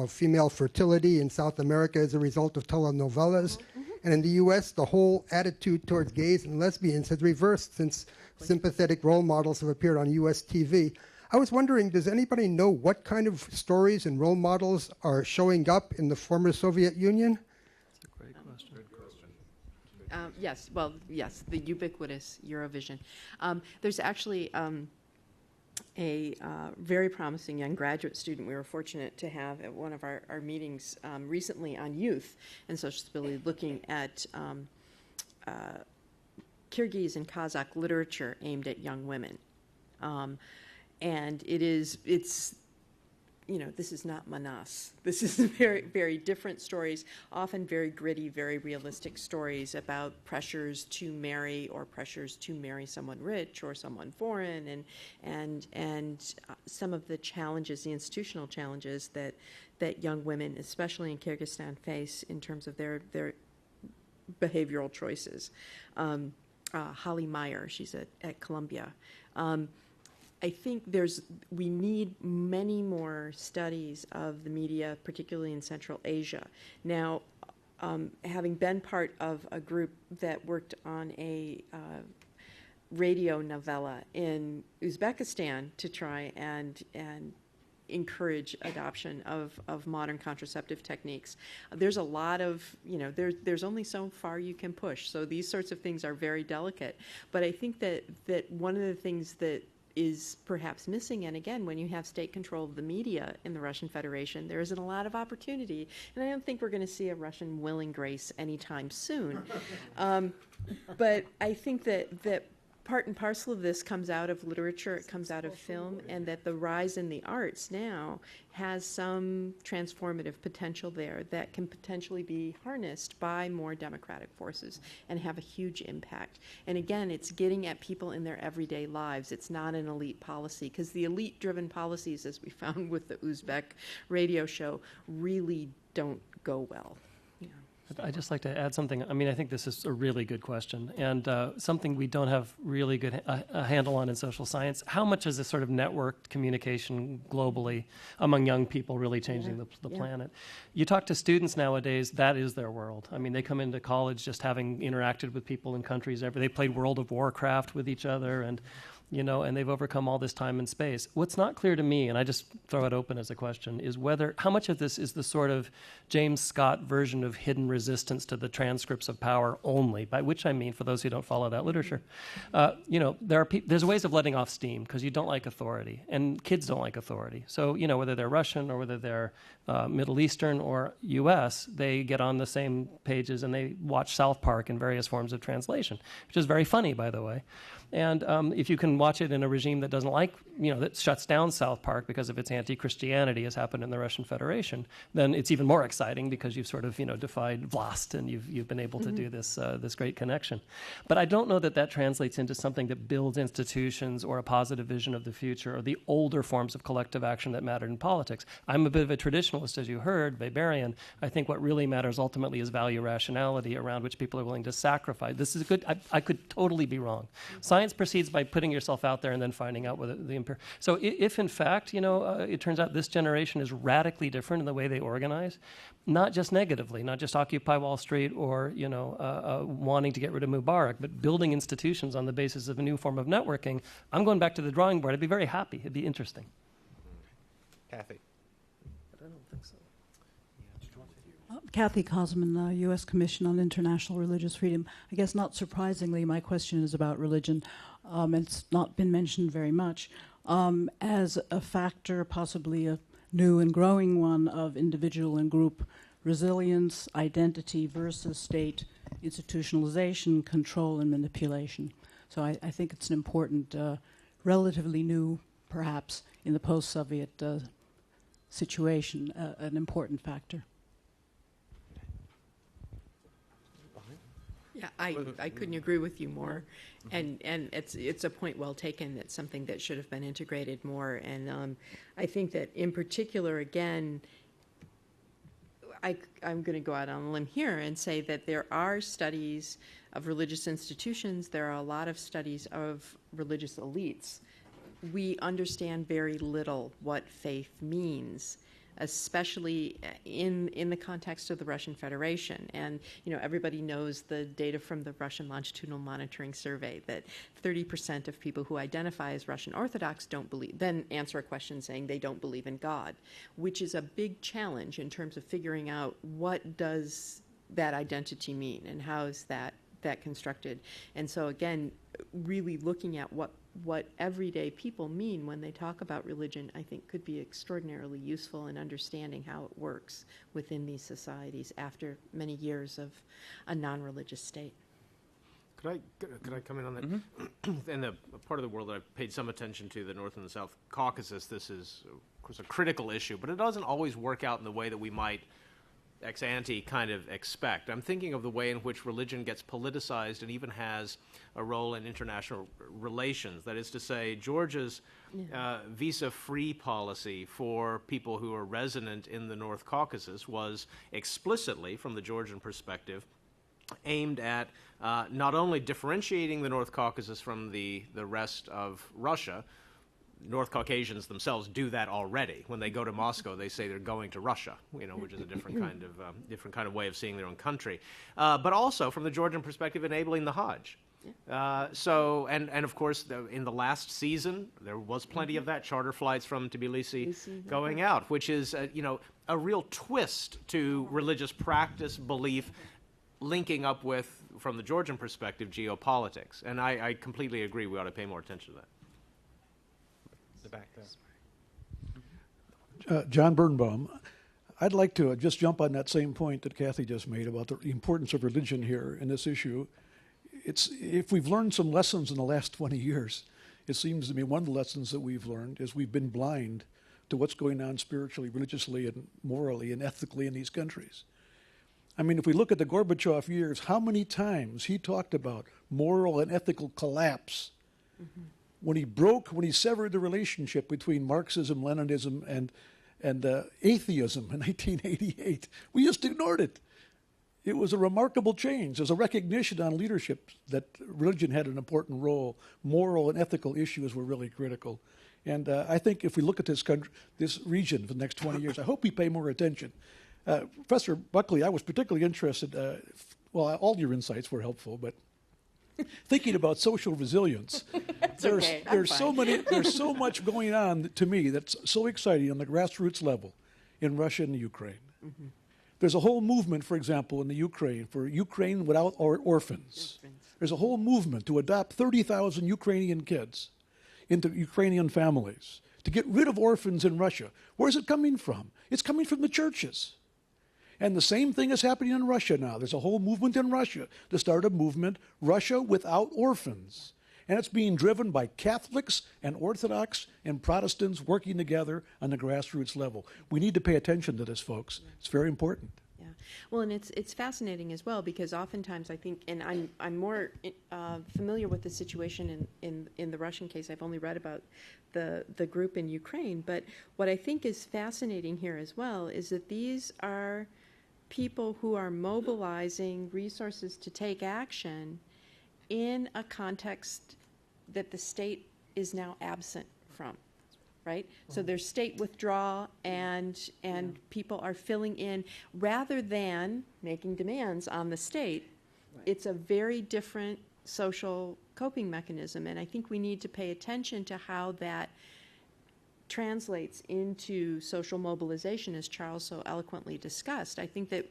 female fertility in South America as a result of telenovelas. And in the U.S., the whole attitude towards gays and lesbians has reversed since sympathetic role models have appeared on U.S. TV. I was wondering, does anybody know what kind of stories and role models are showing up in the former Soviet Union? That's a great question. Good question. Yes, the ubiquitous Eurovision. There's actually a very promising young graduate student we were fortunate to have at one of our meetings recently on youth and social stability, looking at Kyrgyz and Kazakh literature aimed at young women. And this is not Manas. This is very, very different stories, often very gritty, very realistic stories about pressures to marry or pressures to marry someone rich or someone foreign, and some of the challenges, the institutional challenges that young women, especially in Kyrgyzstan, face in terms of their behavioral choices. Holly Meyer, she's at Columbia. I think we need many more studies of the media, particularly in Central Asia. Now, having been part of a group that worked on a radio novella in Uzbekistan to try and encourage adoption of modern contraceptive techniques, there's a lot of, there's only so far you can push. So these sorts of things are very delicate. But I think that one of the things that is perhaps missing, and again, when you have state control of the media in the Russian Federation, there isn't a lot of opportunity, and I don't think we're going to see a Russian Will and Grace anytime soon. But I think that part and parcel of this comes out of literature, it comes out of film, and that the rise in the arts now has some transformative potential there that can potentially be harnessed by more democratic forces and have a huge impact. And again, it's getting at people in their everyday lives. It's not an elite policy, because the elite-driven policies, as we found with the Uzbek radio show, really don't go well. I'd just like to add something. I mean, I think this is a really good question, and something we don't have really good a handle on in social science. How much is this sort of networked communication globally among young people really changing the planet? You talk to students nowadays, that is their world. I mean, they come into college just having interacted with people in countries. They played World of Warcraft with each other, and and they've overcome all this time and space. What's not clear to me, and I just throw it open as a question, is how much of this is the sort of James Scott version of hidden resistance to the transcripts of power only, by which I mean, for those who don't follow that literature, there's ways of letting off steam because you don't like authority, and kids don't like authority. So, whether they're Russian or whether they're Middle Eastern or U.S., they get on the same pages and they watch South Park in various forms of translation, which is very funny, by the way. And if you can watch it in a regime that doesn't like, that shuts down South Park because of its anti-Christianity, as happened in the Russian Federation, then it's even more exciting because you've sort of, defied Vlast and you've been able to do this great connection. But I don't know that translates into something that builds institutions or a positive vision of the future or the older forms of collective action that mattered in politics. I'm a bit of a traditionalist, as you heard, Weberian. I think what really matters ultimately is value rationality around which people are willing to sacrifice. This is good. I could totally be wrong. Science proceeds by putting yourself out there and then finding out whether so if in fact, it turns out this generation is radically different in the way they organize, not just negatively, not just Occupy Wall Street or, wanting to get rid of Mubarak, but building institutions on the basis of a new form of networking, I'm going back to the drawing board. I'd be very happy. It'd be interesting. Kathy. But I don't think so. Kathy Cosman, U.S. Commission on International Religious Freedom. I guess not surprisingly, my question is about religion. It's not been mentioned very much as a factor, possibly a new and growing one, of individual and group resilience, identity versus state institutionalization, control, and manipulation. So I think it's an important, relatively new, perhaps, in the post-Soviet situation, an important factor. Yeah, I couldn't agree with you more, and it's a point well taken. It's something that should have been integrated more, and I think that in particular, again, I'm going to go out on a limb here and say that there are studies of religious institutions. There are a lot of studies of religious elites. We understand very little what faith means, especially in the context of the Russian Federation. And, everybody knows the data from the Russian Longitudinal Monitoring Survey that 30% of people who identify as Russian Orthodox don't believe, then answer a question saying they don't believe in God, which is a big challenge in terms of figuring out what does that identity mean and how is that constructed. And so, again, really looking at what everyday people mean when they talk about religion, I think could be extraordinarily useful in understanding how it works within these societies after many years of a non-religious state. Could I come in on that? Mm-hmm. In the part of the world that I've paid some attention to, the North and the South Caucasus, this is, of course, a critical issue, but it doesn't always work out in the way that we might ex ante kind of expect. I'm thinking of the way in which religion gets politicized and even has a role in international relations. That is to say, Georgia's visa-free policy for people who are resident in the North Caucasus was explicitly, from the Georgian perspective, aimed at not only differentiating the North Caucasus from the rest of Russia. North Caucasians themselves do that already. When they go to Moscow, they say they're going to Russia, which is a different kind of way of seeing their own country. But also, from the Georgian perspective, enabling the Hajj. And of course, in the last season, there was plenty of that, charter flights from Tbilisi going out, which is, a real twist to religious practice, belief, linking up with, from the Georgian perspective, geopolitics. And I completely agree we ought to pay more attention to that. Back there. John Birnbaum, I'd like to just jump on that same point that Kathy just made about the importance of religion here in this issue. If we've learned some lessons in the last 20 years, it seems to me one of the lessons that we've learned is we've been blind to what's going on spiritually, religiously, and morally and ethically in these countries. I mean, if we look at the Gorbachev years, how many times he talked about moral and ethical collapse when he severed the relationship between Marxism, Leninism, and atheism in 1988. We just ignored it. It was a remarkable change. There's a recognition on leadership that religion had an important role. Moral and ethical issues were really critical. And I think if we look at this country, this region for the next 20 years, I hope we pay more attention. Professor Buckley, I was particularly interested, all your insights were helpful, but thinking about social resilience, there's so much going on to me that's so exciting on the grassroots level in Russia and Ukraine. Mm-hmm. There's a whole movement, for example, in the Ukraine for Ukraine without orphans. There's a whole movement to adopt 30,000 Ukrainian kids into Ukrainian families to get rid of orphans in Russia. Where's it coming from? It's coming from the churches. And the same thing is happening in Russia now. There's a whole movement in Russia to start a movement, Russia without orphans. And it's being driven by Catholics and Orthodox and Protestants working together on the grassroots level. We need to pay attention to this, folks. It's very important. Yeah. Well, and it's fascinating as well because oftentimes I think, and I'm more familiar with the situation in the Russian case. I've only read about the group in Ukraine. But what I think is fascinating here as well is that these are people who are mobilizing resources to take action in a context that the state is now absent from, right? So there's state withdrawal and people are filling in rather than making demands on the state. Right. It's a very different social coping mechanism, and I think we need to pay attention to how that translates into social mobilization, as Charles so eloquently discussed. I think that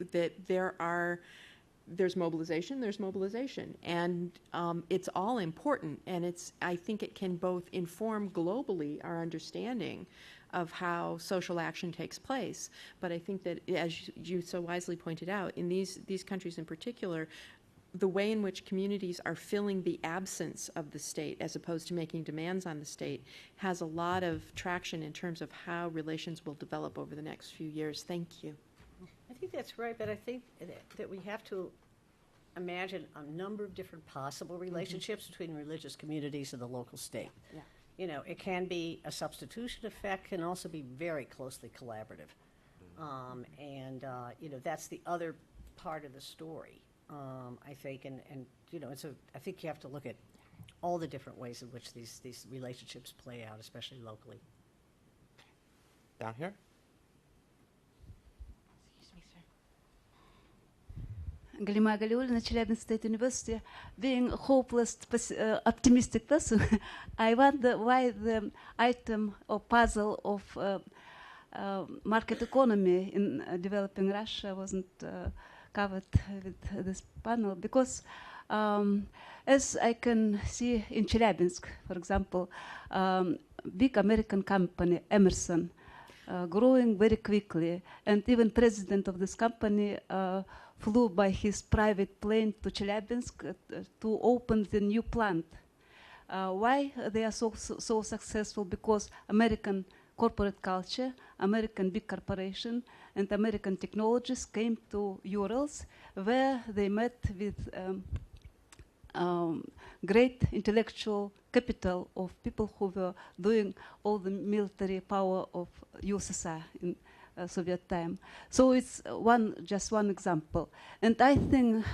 there's mobilization, and it's all important, and I think it can both inform globally our understanding of how social action takes place. But I think that, as you so wisely pointed out, in these countries in particular, the way in which communities are filling the absence of the state as opposed to making demands on the state has a lot of traction in terms of how relations will develop over the next few years. Thank you. I think that's right, but I think that we have to imagine a number of different possible relationships between religious communities and the local state. Yeah. You know, it can be a substitution effect, can also be very closely collaborative. You know, that's the other part of the story, I think, and you know, I think you have to look at all the different ways in which these relationships play out, especially locally. Down here? Галима Галиуллина, Челябинsk State University. Being a hopeless, optimistic person, I wonder why the item or puzzle of market economy in developing Russia wasn't covered with this panel. Because as I can see in Chelyabinsk, for example, big American company, Emerson, growing very quickly, and even president of this company flew by his private plane to Chelyabinsk to open the new plant. Why they are so successful? Because American corporate culture, American big corporation, and American technologists came to Urals, where they met with great intellectual capital of people who were doing all the military power of USSR in Soviet time. So it's just one example. And I think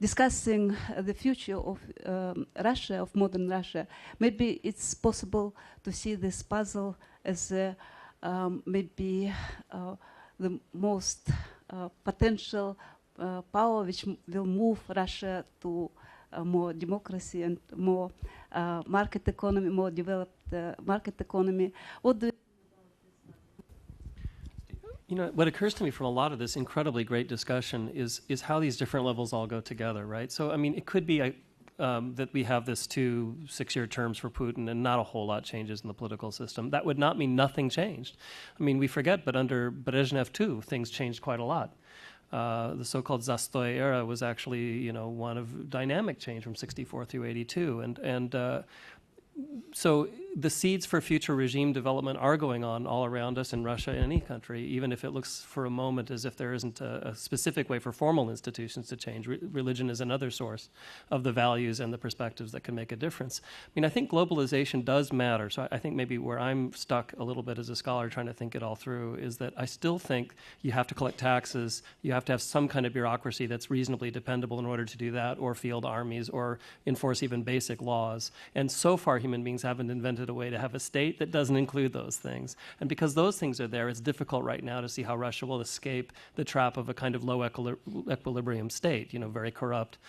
discussing the future of Russia, of modern Russia, maybe it's possible to see this puzzle as maybe the most potential power which will move Russia to more democracy and more market economy, more developed market economy. What do you You know, what occurs to me from a lot of this incredibly great discussion is how these different levels all go together, right? So, I mean, it could be that we have this 2 6-year terms for Putin and not a whole lot changes in the political system. That would not mean nothing changed. I mean, we forget, but under Brezhnev too, things changed quite a lot. The so-called Zastoy era was actually, you know, one of dynamic change from 64 through 82, so the seeds for future regime development are going on all around us in Russia, in any country, even if it looks for a moment as if there isn't a specific way for formal institutions to change. Religion is another source of the values and the perspectives that can make a difference. I mean, I think globalization does matter. So I think maybe where I'm stuck a little bit as a scholar trying to think it all through is that I still think you have to collect taxes, you have to have some kind of bureaucracy that's reasonably dependable in order to do that, or field armies, or enforce even basic laws. And so far, human beings haven't invented a way to have a state that doesn't include those things. And because those things are there, it's difficult right now to see how Russia will escape the trap of a kind of low equilibrium state, you know, very corrupt,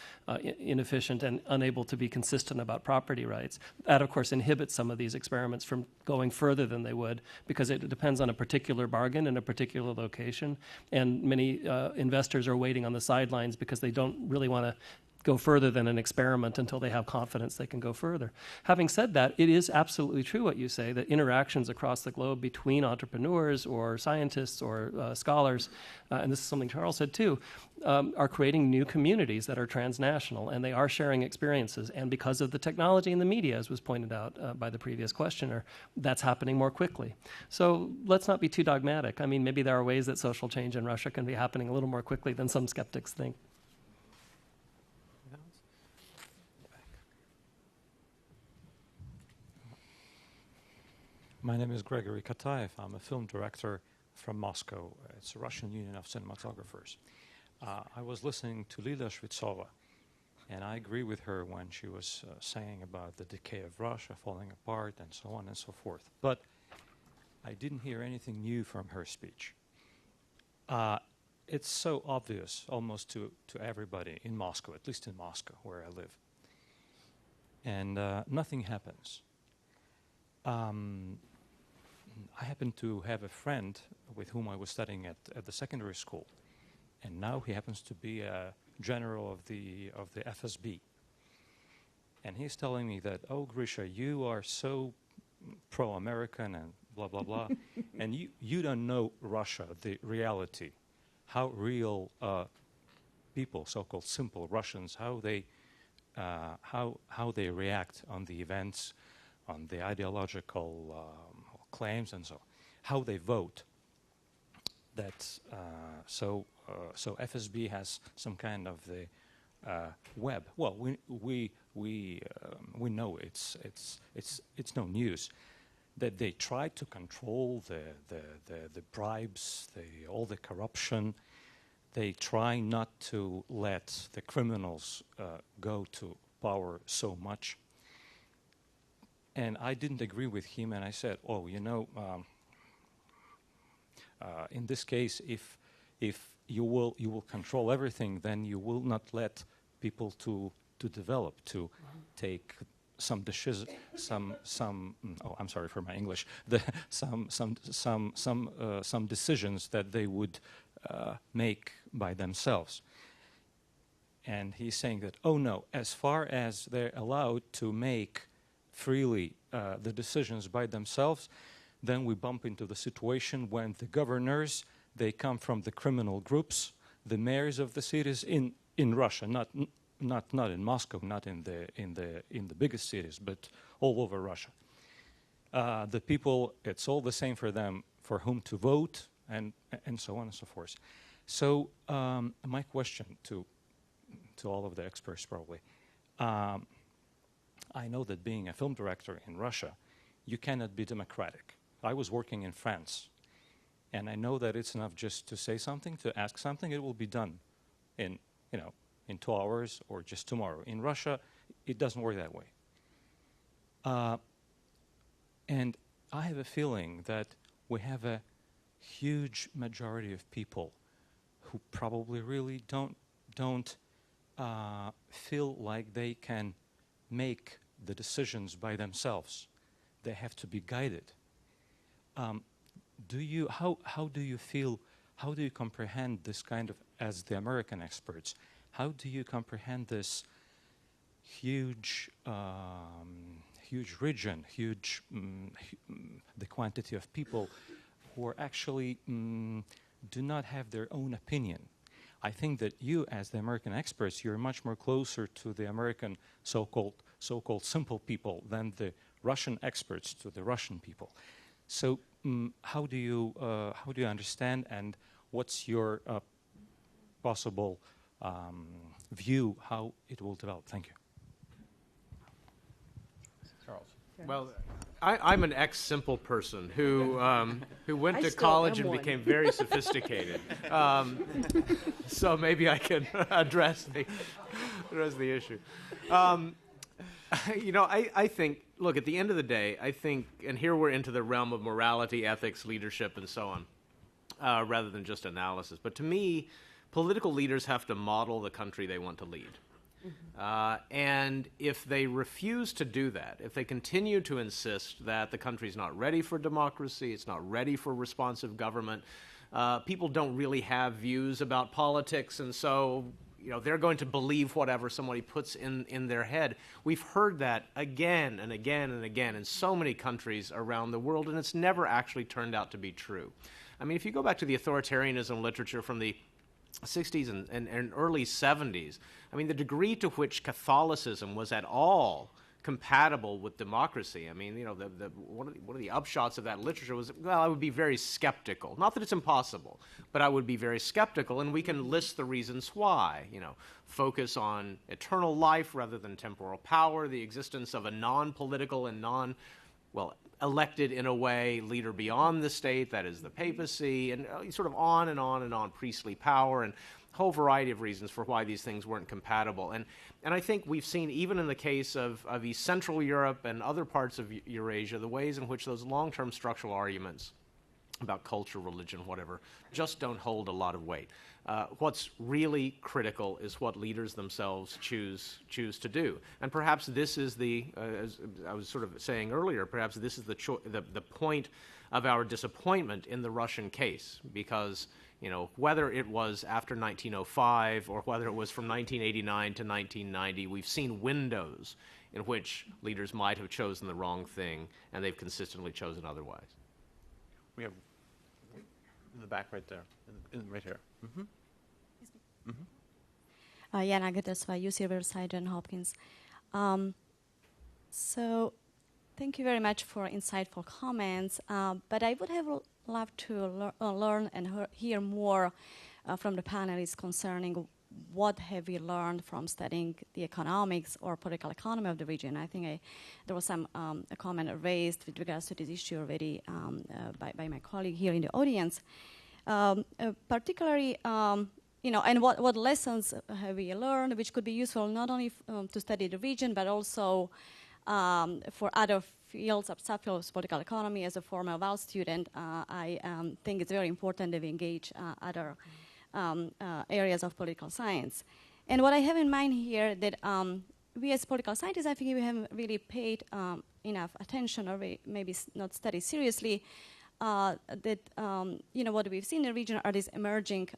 inefficient, and unable to be consistent about property rights. That, of course, inhibits some of these experiments from going further than they would, because it depends on a particular bargain in a particular location. And many investors are waiting on the sidelines because they don't really want to go further than an experiment until they have confidence they can go further. Having said that, it is absolutely true what you say, that interactions across the globe between entrepreneurs or scientists or scholars, and this is something Charles said too, are creating new communities that are transnational, and they are sharing experiences. And because of the technology and the media, as was pointed out by the previous questioner, that's happening more quickly. So let's not be too dogmatic. I mean, maybe there are ways that social change in Russia can be happening a little more quickly than some skeptics think. My name is Gregory Kataev. I'm a film director from Moscow. It's the Russian Union of Cinematographers. I was listening to Lila Shvetsova, and I agree with her when she was saying about the decay of Russia falling apart and so on and so forth. But I didn't hear anything new from her speech. It's so obvious almost to everybody in Moscow, at least in Moscow, where I live. And nothing happens. I happen to have a friend with whom I was studying at the secondary school, and now he happens to be a general of the FSB. And he's telling me that, oh, Grisha, you are so pro-American and blah, blah, blah, and you don't know Russia, the reality, how real people, so-called simple Russians, how they react on the events, on the ideological claims and so on, how they vote. That's so FSB has some kind of the web. Well, we know it's no news that they try to control the bribes, all the corruption. They try not to let the criminals go to power so much. And I didn't agree with him, and I said, oh, you know, in this case, if you will control everything, then you will not let people to develop, to take some dishes, some. Oh, I'm sorry for my English. Some decisions that they would make by themselves. And he's saying that, oh no, as far as they're allowed to make freely the decisions by themselves, then we bump into the situation when the governors, they come from the criminal groups, the mayors of the cities in Russia, not in Moscow, not in the biggest cities, but all over Russia. The people, it's all the same for them, for whom to vote, and so on and so forth. So my question to all of the experts probably, I know that being a film director in Russia, you cannot be democratic. I was working in France, and I know that it's enough just to say something, to ask something, it will be done in 2 hours or just tomorrow. In Russia, it doesn't work that way. And I have a feeling that we have a huge majority of people who probably really don't feel like they can make the decisions by themselves. They have to be guided. How do you feel, how do you comprehend this kind of, as the American experts, how do you comprehend this huge region, the quantity of people who are actually do not have their own opinion? I think that you, as the American experts, you're much more closer to the American so-called simple people than the Russian experts to the Russian people. So how do you understand, and what's your possible view how it will develop? Thank you. Charles. Well, I'm an ex-simple person who went to college and became very sophisticated. So maybe I can address the issue. I think, look, at the end of the day, I think, and here we're into the realm of morality, ethics, leadership, and so on, rather than just analysis. But to me, political leaders have to model the country they want to lead. And if they refuse to do that, if they continue to insist that the country's not ready for democracy, it's not ready for responsive government, people don't really have views about politics, and so they're going to believe whatever somebody puts in their head. We've heard that again and again and again in so many countries around the world, and it's never actually turned out to be true. I mean, if you go back to the authoritarianism literature from the 60s and early 70s, I mean, the degree to which Catholicism was at all compatible with democracy, I mean, one of the upshots of that literature was, well, I would be very skeptical. Not that it's impossible, but I would be very skeptical, and we can list the reasons why. Focus on eternal life rather than temporal power, the existence of a non-political and elected in a way leader beyond the state, that is the papacy, and sort of on and on and on, priestly power, and a whole variety of reasons for why these things weren't compatible. And I think we've seen, even in the case of East Central Europe and other parts of Eurasia, the ways in which those long-term structural arguments about culture, religion, whatever, just don't hold a lot of weight. What's really critical is what leaders themselves choose to do. And perhaps this is as I was sort of saying earlier, perhaps this is the point of our disappointment in the Russian case, because whether it was after 1905 or whether it was from 1989 to 1990, we've seen windows in which leaders might have chosen the wrong thing, and they've consistently chosen otherwise. We have in the back right there, right here. Mm-hmm. Yana Gadesva, UC Riverside and Hopkins. So thank you very much for insightful comments, but I would have loved to learn and hear more from the panelists concerning what have we learned from studying the economics or political economy of the region. I think there was some a comment raised with regards to this issue already by my colleague here in the audience. Particularly, and what lessons have we learned, which could be useful not only to study the region, but also for other fields of subfields, political economy. As a former Val student, I think it's very important that we engage other areas of political science. And what I have in mind here that we as political scientists, I think we haven't really paid enough attention, or maybe not studied seriously, that what we've seen in the region are these emerging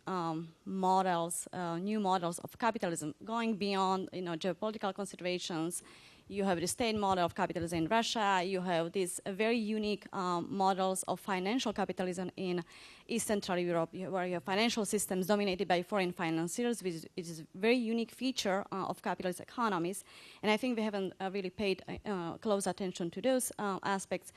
models, new models of capitalism, going beyond geopolitical considerations. You have the state model of capitalism in Russia. You have these very unique models of financial capitalism in East Central Europe, where you have financial systems dominated by foreign financiers, which is a very unique feature of capitalist economies. And I think we haven't really paid close attention to those aspects.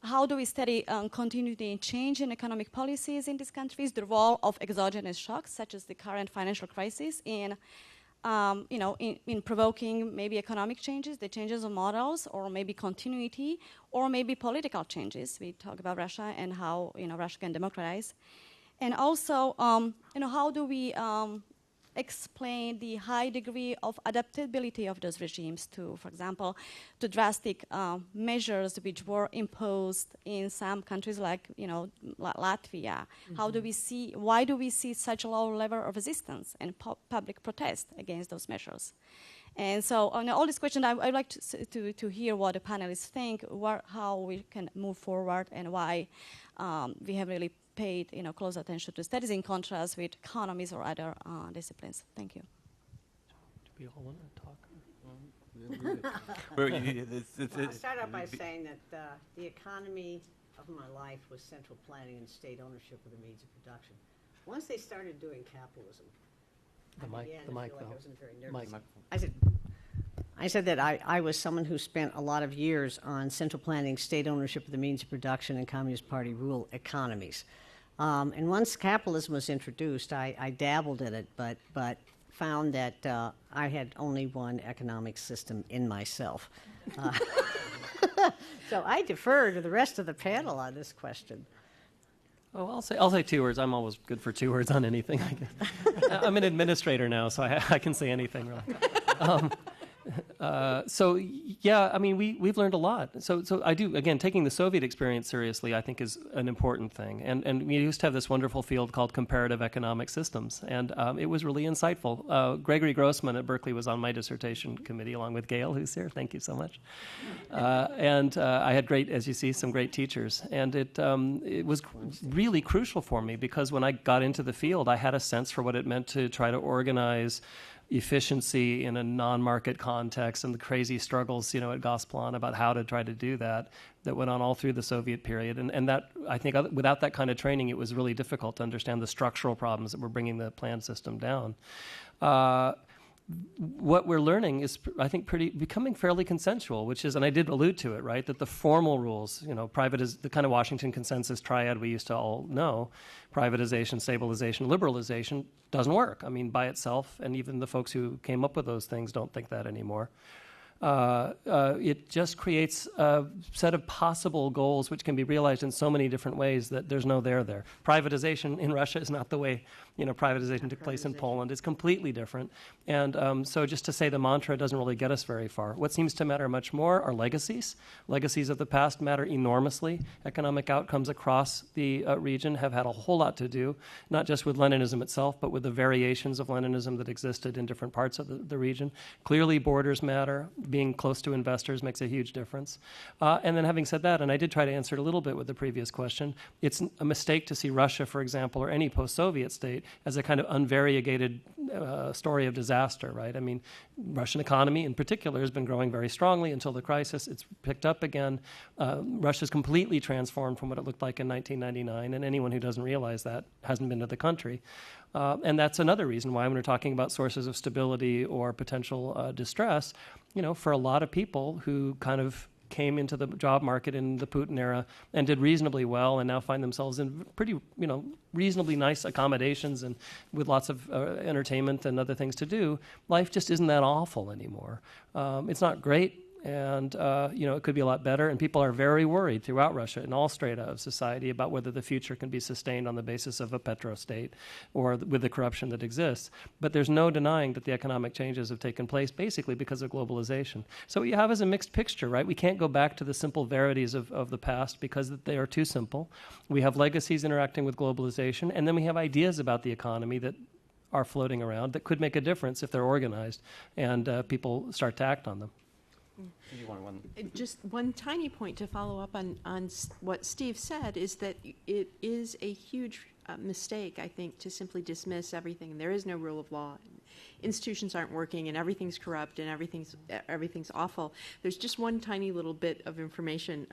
How do we study continuity and change in economic policies in these countries, the role of exogenous shocks, such as the current financial crisis, in provoking maybe economic changes, the changes of models, or maybe continuity, or maybe political changes. We talk about Russia and how Russia can democratize, and also how do we explain the high degree of adaptability of those regimes to, for example, to drastic measures which were imposed in some countries like Latvia. Mm-hmm. Why do we see such a low level of resistance and public protest against those measures? And so on all these questions, I'd like to hear what the panelists think, how we can move forward, and why we have really paid close attention to studies in contrast with economies or other disciplines. Thank you. Do we all want to talk? I'll start out by saying that the economy of my life was central planning and state ownership of the means of production. Once they started doing capitalism, I said that I was someone who spent a lot of years on central planning, state ownership of the means of production, and Communist Party rule economies. And once capitalism was introduced, I dabbled in it, but found that I had only one economic system in myself. So I defer to the rest of the panel on this question. Oh, I'll say 2 words. I'm always good for 2 words on anything. I guess. I'm an administrator now, so I can say anything really. So yeah, I mean, we've learned a lot. So I do, again, taking the Soviet experience seriously, I think is an important thing. And we used to have this wonderful field called comparative economic systems, and it was really insightful. Gregory Grossman at Berkeley was on my dissertation committee, along with Gail, who's here. Thank you so much. And I had great, as you see, some great teachers. And it was really crucial for me, because when I got into the field, I had a sense for what it meant to try to organize efficiency in a non-market context, and the crazy struggles, at Gosplan about how to try to do that went on all through the Soviet period. And that, I think, without that kind of training, it was really difficult to understand the structural problems that were bringing the plan system down. What we're learning is, I think, becoming fairly consensual, which is, and I did allude to it, right, that the formal rules, private is the kind of Washington consensus triad we used to all know, privatization, stabilization, liberalization, doesn't work. I mean, by itself, and even the folks who came up with those things don't think that anymore. It just creates a set of possible goals which can be realized in so many different ways that there's no there. Privatization in Russia is not the way privatization took place in Poland. It's completely different. And so just to say the mantra doesn't really get us very far. What seems to matter much more are legacies. Legacies of the past matter enormously. Economic outcomes across the region have had a whole lot to do, not just with Leninism itself, but with the variations of Leninism that existed in different parts of the region. Clearly, borders matter. being close to investors makes a huge difference. And then having said that, and I did try to answer it a little bit with the previous question, it's a mistake to see Russia, for example, or any post-Soviet state as a kind of unvariegated story of disaster, right? I mean, Russian economy in particular has been growing very strongly until the crisis. It's picked up again. Russia's completely transformed from what it looked like in 1999, and anyone who doesn't realize that hasn't been to the country. And that's another reason why when we're talking about sources of stability or potential distress, you know, for a lot of people who kind of came into the job market in the Putin era and did reasonably well and now find themselves in pretty, you know, reasonably nice accommodations and with lots of entertainment and other things to do, life just isn't that awful anymore. It's not great. And, you know, it could be a lot better. And people are very worried throughout Russia in all strata of society about whether the future can be sustained on the basis of a petrostate or with the corruption that exists. But there's no denying that the economic changes have taken place basically because of globalization. So what you have is a mixed picture, right? We can't go back to the simple verities of the past because they are too simple. We have legacies interacting with globalization. And then we have ideas about the economy that are floating around that could make a difference if they're organized and people start to act on them. Just one tiny point to follow up on what Steve said is that it is a huge mistake, I think, to simply dismiss everything. There is no rule of law. Institutions aren't working, and everything's corrupt, and everything's awful. There's just one tiny little bit of information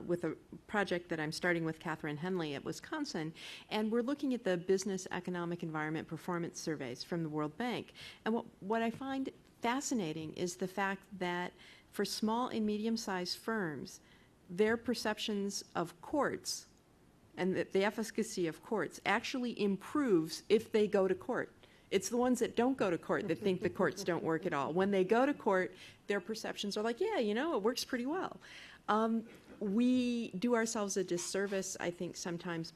with a project that I'm starting with Catherine Henley at Wisconsin, and we're looking at the business economic environment performance surveys from the World Bank. And what I find fascinating is the fact that for small and medium-sized firms, their perceptions of courts and the efficacy of courts actually improves if they go to court. It's the ones that don't go to court that think the courts don't work at all. When they go to court, their perceptions are like, yeah, you know, it works pretty well. We do ourselves a disservice, I think, sometimes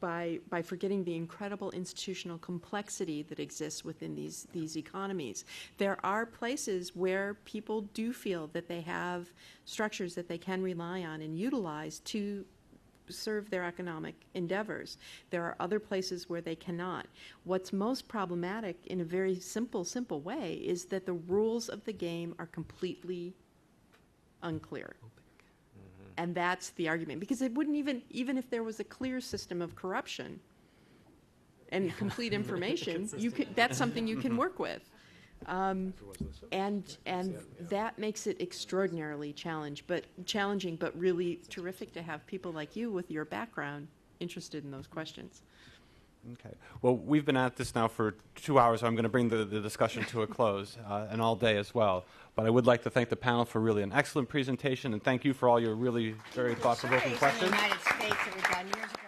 by forgetting the incredible institutional complexity that exists within these economies. There are places where people do feel that they have structures that they can rely on and utilize to serve their economic endeavors. There are other places where they cannot. What's most problematic in a very simple way is that the rules of the game are completely unclear. And that's the argument, because it wouldn't even if there was a clear system of corruption and complete information, that's something you can work with. And that makes it extraordinarily challenging, but really terrific to have people like you with your background interested in those questions. Okay. Well, we've been at this now for 2 hours, so I'm going to bring the discussion to a close, and all day as well. But I would like to thank the panel for really an excellent presentation, and thank you for all your really very thought-provoking questions. In the United States, it was done years ago.